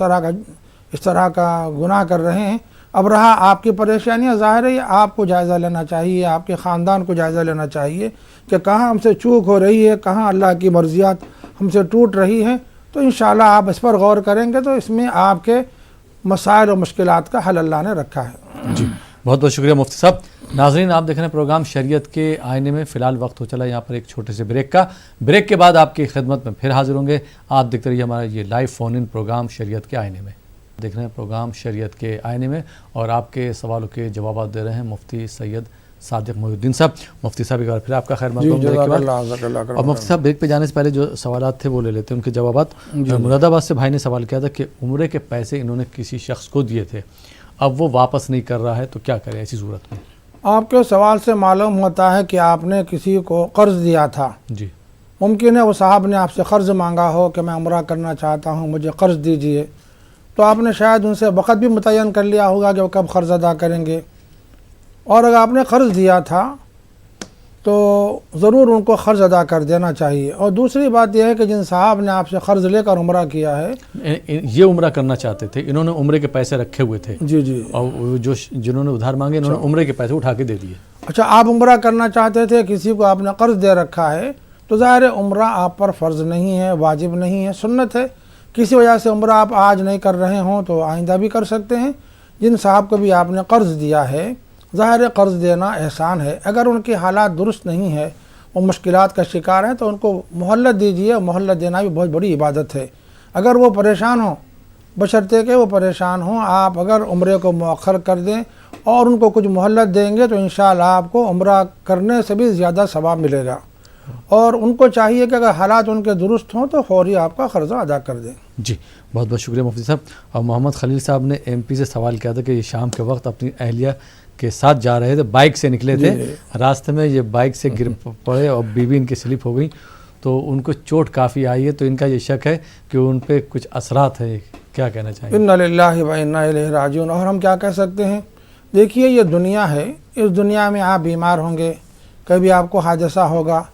तरह का गुनाह कर रहे हैं। अब रहा आपकी परेशानियाँ, ज़ाहिर है आपको जायज़ा लेना चाहिए, आपके ख़ानदान को जायज़ा लेना चाहिए कि कहाँ हमसे चूक हो रही है, कहाँ अल्लाह की मर्ज़ियात हमसे टूट रही हैं। तो इंशाअल्लाह आप इस पर गौर करेंगे तो इसमें आपके मसाइल और मुश्किलात का हल अल्लाह ने रखा है। जी बहुत बहुत शुक्रिया मुफ्ती साहब। नाज़रीन आप देख रहे हैं प्रोग्राम शरीयत के आईने में। फ़िलहाल वक्त हो चला यहाँ पर एक छोटे से ब्रेक का। ब्रेक के बाद आपकी खिदमत में फिर हाजिर होंगे। आप देखते रहिए हमारा ये लाइव फ़ोन इन प्रोग्राम शरीयत के आईने में। देख रहे हैं प्रोग्राम शरीयत के आईने में और आपके सवालों के जवाब दे रहे हैं मुफ्ती सैयद सादिक मोहिउद्दीन साहब। मुफ्ती साहब एक बार फिर आपका खैर मक़दम। और मुफ्ती साहब ब्रेक पे जाने से पहले जो सवालात थे वो ले लेते हैं, उनके जवाबात। मुरादाबाद से भाई ने सवाल किया था कि उम्रे के पैसे इन्होंने किसी शख्स को दिए थे, अब वो वापस नहीं कर रहा है तो क्या करें ऐसी सूरत में? आपके सवाल से मालूम होता है कि आपने किसी को कर्ज़ दिया था। जी मुमकिन है वो साहब ने आपसे कर्ज़ मांगा हो कि मैं उम्रा करना चाहता हूँ, मुझे कर्ज़ दीजिए, तो आपने शायद उनसे वक़्त भी मुतय्यन कर लिया होगा कि वो कब कर्ज़ अदा करेंगे। और अगर आपने कर्ज़ दिया था तो ज़रूर उनको कर्ज़ अदा कर देना चाहिए। और दूसरी बात यह है कि जिन साहब ने आपसे कर्ज़ लेकर उम्रा किया है, ये उम्रा करना चाहते थे, इन्होंने उम्रे के पैसे रखे हुए थे। जी जी। और जो जिन्होंने उधार मांगे इन्होंने उम्रे के पैसे उठा के दे दिए। अच्छा, आप उम्रा करना चाहते थे, किसी को आपने कर्ज़ दे रखा है, तो ज़ाहिर है उम्रा आप पर फ़र्ज़ नहीं है, वाजिब नहीं है, सुन्नत है। किसी वजह से उम्रा आप आज नहीं कर रहे हों तो आइंदा भी कर सकते हैं। जिन साहब को भी आपने कर्ज़ दिया है, ज़ाहिर है कर्ज़ देना एहसान है। अगर उनके हालात दुरुस्त नहीं है, वो मुश्किलात का शिकार हैं, तो उनको मोहल्लत दीजिए। मोहल्लत देना भी बहुत बड़ी इबादत है। अगर वो परेशान हो, बशर्ते कि वो परेशान हों, आप अगर उम्रे को मौखर कर दें और उनको कुछ मोहल्लत देंगे तो इंशाअल्लाह आपको उम्रा करने से भी ज़्यादा सवाब मिलेगा। और उनको चाहिए कि अगर हालात उनके दुरुस्त हों तो फौरी आपका क़र्ज़ा अदा कर दें। जी बहुत बहुत शुक्रिया मुफ्ती साहब। और मोहम्मद खलील साहब ने MP से सवाल किया था कि ये शाम के वक्त अपनी अहलिया के साथ जा रहे थे, बाइक से निकले थे, रास्ते में ये बाइक से गिर पड़े और बीवी इनकी स्लिप हो गई, तो उनको चोट काफ़ी आई है। तो इनका ये शक है कि उन पर कुछ असरात है, क्या कहना चाहिए? इन्ना लिल्लाहि व इन्ना इलैहि राजिऊन। और हम क्या कह सकते हैं, देखिए ये दुनिया है, इस दुनिया में आप बीमार होंगे, कभी आपको हादसा होगा,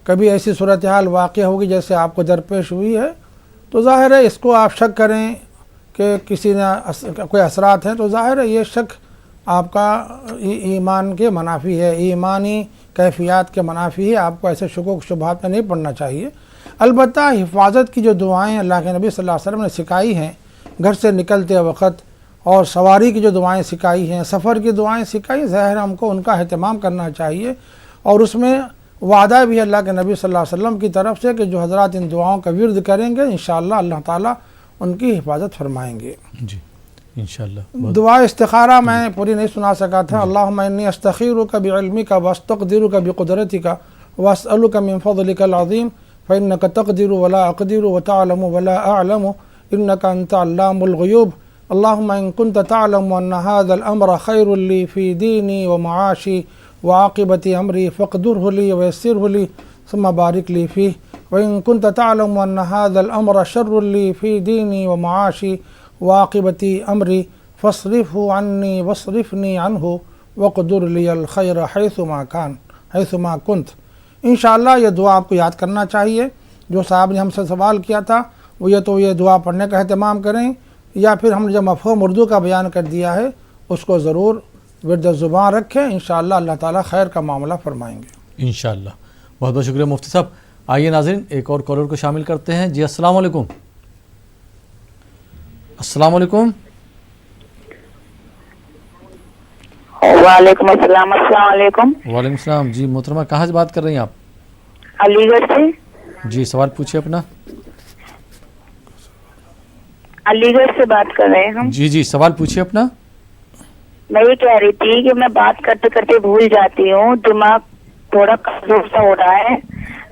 कभी ऐसी सूरत हाल वाक़या होगी जैसे आपको दरपेश हुई है, तो ज़ाहिर है इसको आप शक करें कि किसी ने कोई असरात हैं, तो ज़ाहिर है ये शक आपका ईमान के मनाफी है, ईमानी कैफियत के मनाफी है। आपको ऐसे शुकूक शुबहात में नहीं पड़ना चाहिए। अलबत्ता हिफाजत की जो दुआएं अल्लाह के नबी सल्लल्लाहु अलैहि वसल्लम ने सिखाई हैं, घर से निकलते वक्त, और सवारी की जो दुआएं सिखाई हैं, सफ़र की दुआएं सिखाई, ज़ाहिर हमको उनका अहतमाम करना चाहिए। और उसमें वादा भी अल्लाह के नबी सल्लल्लाहु अलैहि वसल्लम की तरफ से कि जो हज़रात इन दुआओं का विर्द करेंगे इंशाअल्लाह अल्लाह ताला उनकी हिफाजत फरमाएंगे। जी इंशाअल्लाह। दुआ इस्तिखारा मैं पूरी नहीं सुना सका था। अल्लाहुम्मा इन्नी अस्तखीरुका बिइल्मिका वअस्तक़दिरुका बिक़ुदरतिका वअसअलुका मिन फ़ज़लिकल अज़ीम फ़इन्नका तक़दिरु वला अक़दिरु व तअलमु वला अअलमु इन्नका अंता अल्लामुल ग़ुयूब अल्लाहुम्मा इन कुन्ता तअलमु अन्न हाज़ल अम्र ख़ैरुल ली फ़ी दीनी व मआशी व आक़िबति अम्री फ़क़दिरहु ली व यस्सिरहु ली सुम्मा बारिक ली फ़ीह व इन कुन्ता तअलमु अन्न हाज़ल अम्र शर्रुल ली फ़ी दीनी व मआशी व आक़िबति अम्री फ़स्रिफ़हु अन्नी वस्रिफ़नी अन्हु वक़दिर लियल ख़ैर हैसुमा कुन्त। इंशाअल्लाह ये दुआ आपको याद करना चाहिए। जो साहब ने हमसे सवाल किया था वो ये दुआ पढ़ने का एहतमाम करें, या फिर हमने जो मफ़हूम उर्दू का बयान कर दिया है उसको ज़रूर विर्द ज़ुबान रखें। इंशाअल्लाह अल्लाह ताला खैर का मामला फरमाएंगे इंशाअल्लाह। बहुत बहुत शुक्रिया मुफ्ती साहब। आइए नाज़रीन एक और कॉलर को शामिल करते हैं। जी अस्सलाम वालेकुम। अस्सलाम वालेकुम। वालेकुम अस्सलाम। अस्सलाम वालेकुम। वालेकुम सलाम। जी मोहतरमा कहाँ से बात कर रही हैं आप? अलीगढ़ से। जी सवाल पूछिए अपना। अलीगढ़ से बात कर रहे हैं हम। जी सवाल पूछिए अपना। मैं ये कह रही थी कि मैं बात करते करते भूल जाती हूँ, दिमाग थोड़ा कमजोर सा हो रहा है,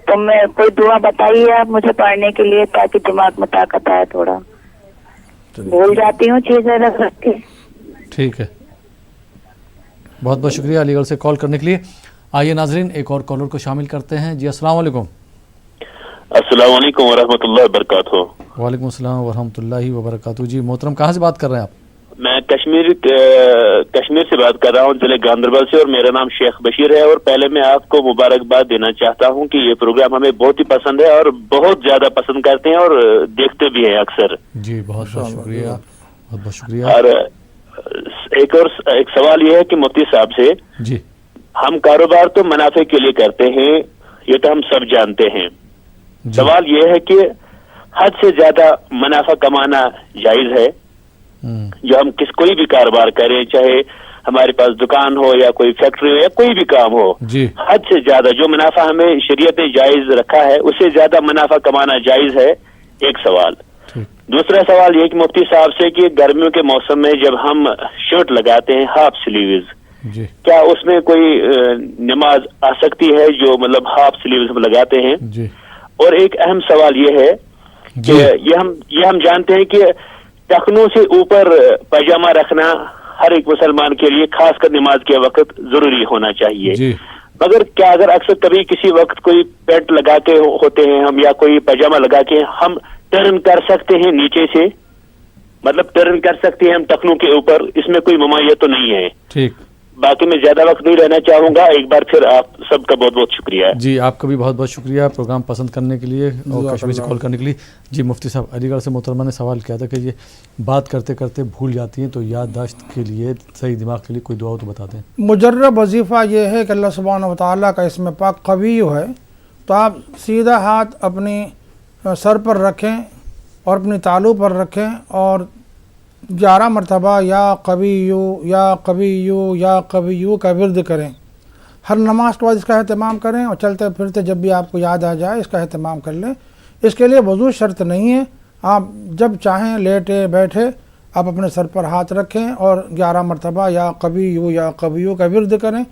तो मैं कोई दुआ बताइए आप मुझे पढ़ने के लिए ताकि दिमाग में ताकत आए। थोड़ा भूल जाती हूँ चीजें रख रख के। ठीक है, बहुत बहुत शुक्रिया अलीगढ़ से कॉल करने के लिए। आइए नाजरीन एक और कॉलर को शामिल करते हैं। जी अस्सलाम वालेकुम। अस्सलाम वालेकुम वरहमतुल्लाहि वबरकातुहू। वालेकुम अस्सलाम वरहमतुल्लाहि वबरकातुहू। जी मोहतरम कहाँ से बात कर रहे हैं आप? मैं कश्मीर से बात कर रहा हूँ, जिले गांधरबल से, और मेरा नाम शेख बशीर है। और पहले मैं आपको मुबारकबाद देना चाहता हूँ कि ये प्रोग्राम हमें बहुत ही पसंद है और बहुत ज्यादा पसंद करते हैं और देखते भी हैं अक्सर। जी बहुत बहुत शुक्रिया, बहुत बहुत शुक्रिया। और एक सवाल ये है कि मुफ्ती साहब से, जी हम कारोबार तो मुनाफे के लिए करते हैं, ये तो हम सब जानते हैं। सवाल ये है कि हद से ज्यादा मुनाफा कमाना जायज है? जो हम कोई भी कारोबार करें, चाहे हमारे पास दुकान हो या कोई फैक्ट्री हो या कोई भी काम हो, हद से ज्यादा जो मुनाफा हमें शरीयत ने जायज रखा है उससे ज्यादा मुनाफा कमाना जायज है? एक सवाल। दूसरा सवाल ये कि मुफ्ती साहब से कि गर्मियों के मौसम में जब हम शर्ट लगाते हैं हाफ स्लीव्स, क्या उसमें कोई नमाज आ सकती है जो मतलब हाफ स्लीव्स हम लगाते हैं? और एक अहम सवाल ये है कि ये हम जानते हैं कि टखनों से ऊपर पैजामा रखना हर एक मुसलमान के लिए खासकर नमाज के वक्त जरूरी होना चाहिए, मगर क्या अगर अक्सर कभी किसी वक्त कोई पैंट लगा के होते हैं हम या कोई पैजामा लगा के हम टर्न कर सकते हैं नीचे से, मतलब टर्न कर सकते हैं हम टखनों के ऊपर, इसमें कोई ममायत तो नहीं है? ठीक, बाकी मैं ज्यादा वक्त नहीं रहना चाहूंगा। एक बार फिर आप सबका बहुत बहुत शुक्रिया। जी आपका भी बहुत बहुत शुक्रिया प्रोग्राम पसंद करने के लिए और कश्मीर से कॉल करने के लिए। जी मुफ्ती साहब अलीगढ़ से मोहतरमा ने सवाल किया था कि ये बात करते करते भूल जाती हैं, तो याददाश्त के लिए सही दिमाग के लिए कोई दुआ तो बता दें। मुजर्रब वजीफ़ा ये है कि अल्लाह सुब्हानहू व तआला का इसमें पाक कवी है, तो आप सीधा हाथ अपनी सर पर रखें और अपनी तालू पर रखें और 11 मरतबा या कवियू या कवियू या कवियू का विर्द करें। हर नमाज के बाद इसका अहतमाम करें और चलते फिरते जब भी आपको याद आ जाए इसका अहतमाम कर लें। इसके लिए वज़ू शर्त नहीं है, आप जब चाहें लेटे बैठे आप अपने सर पर हाथ रखें और 11 मरतबा या कवियू का विर्द करें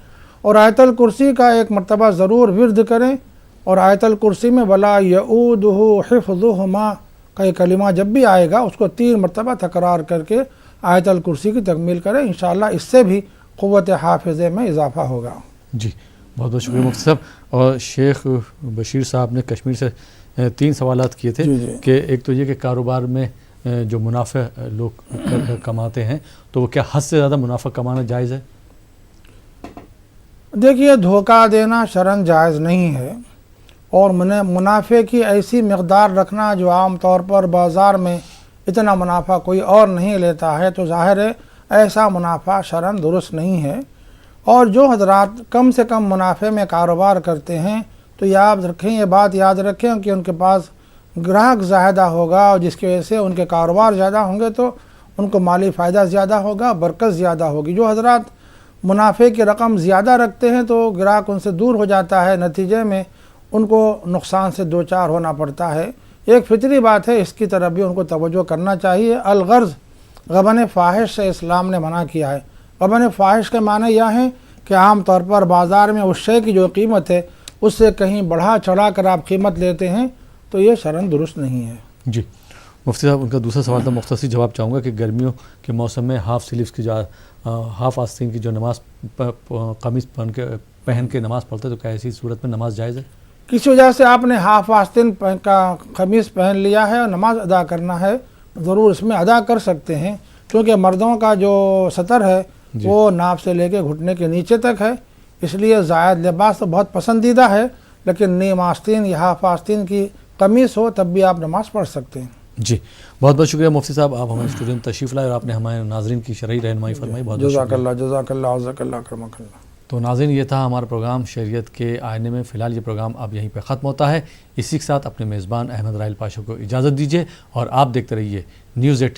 और आयतल कुर्सी का 1 मरतबा ज़रूर विर्द करें। और आयतल कुर्सी में वला यऊदुहु हिफ्ज़ुहुमा का ये कलिमा जब भी आएगा उसको 3 मरतबा तकरार करके आयतल कुर्सी की तकमील करें। इंशाअल्लाह इससे भी क़ुव्वत हाफ़िज़े में इजाफ़ा होगा। जी बहुत बहुत शुक्रिया मुफ्ती साहब। और शेख बशीर साहब ने कश्मीर से 3 सवालात किए थे कि एक तो ये कि कारोबार में जो मुनाफे लोग कमाते हैं तो वो क्या हद से ज़्यादा मुनाफा कमाना जायज़ है? देखिए धोखा देना शरन जायज़ नहीं है और मुनाफे की ऐसी मकदार रखना जो आम तौर पर बाज़ार में इतना मुनाफा कोई और नहीं लेता है, तो ज़ाहिर है ऐसा मुनाफा शरन दुरुस्त नहीं है। और जो हजरात कम से कम मुनाफे में कारोबार करते हैं तो याद रखें, ये बात याद रखें कि उनके पास ग्राहक ज़्यादा होगा और जिसकी वजह से उनके कारोबार ज़्यादा होंगे तो उनको माली फ़ायदा ज़्यादा होगा, बरकत ज़्यादा होगी। जो हजरात मुनाफे की रकम ज़्यादा रखते हैं तो ग्राहक उनसे दूर हो जाता है, नतीजे में उनको नुकसान से दो चार होना पड़ता है। एक फितरी बात है, इसकी तरफ भी उनको तवज्जो करना चाहिए। अलगर्ज़ गबन फ़ाहिश से इस्लाम ने मना किया है। गबन फ़ाहिश के माने यह है कि आम तौर पर बाज़ार में उस शे की जो कीमत है اس سے کہیں بڑھا چڑھا کر آپ قیمت لیتے ہیں تو یہ شرعاً درست نہیں ہے۔ جی مفتی صاحب، ان کا دوسرا سوال تھا، مختصر جواب چاہوں گا کہ گرمیوں کے موسم میں ہاف سلیوز کی ہاف آستین کی جو نماز قمیص پہن کے نماز پڑھتے تو کیا ایسی صورت میں نماز جائز ہے؟ کسی وجہ سے آپ نے ہاف آستین کا قمیص پہن لیا ہے اور نماز ادا کرنا ہے، ضرور اس میں ادا کر سکتے ہیں، کیونکہ مردوں کا جو سطر ہے وہ ناف سے لے کے گھٹنے کے نیچے تک ہے، اس لیے زائد لباس تو بہت پسندیدہ ہے، لیکن نیم آستین یا ہاف آستین کی قمیص ہو تب بھی آپ نماز پڑھ سکتے ہیں۔ جی بہت بہت شکریہ مفتی صاحب، آپ ہمارے اسٹوڈیو میں تشریف لائے اور آپ نے ہمارے ناظرین کی شرعی رہنمائی فرمائی، بہت بہت جزاک شکریہ۔ اللہ، جزاک اللہ، عزک اللہ، کرمک اللہ۔ تو ناظرین، یہ تھا ہمارا پروگرام شریعت کے آئینے میں۔ فی الحال یہ پروگرام اب یہیں پہ ختم ہوتا ہے۔ اسی کے ساتھ اپنے میزبان احمد راحیل پاشا کو اجازت دیجیے اور آپ دیکھتے رہیے نیوز 18۔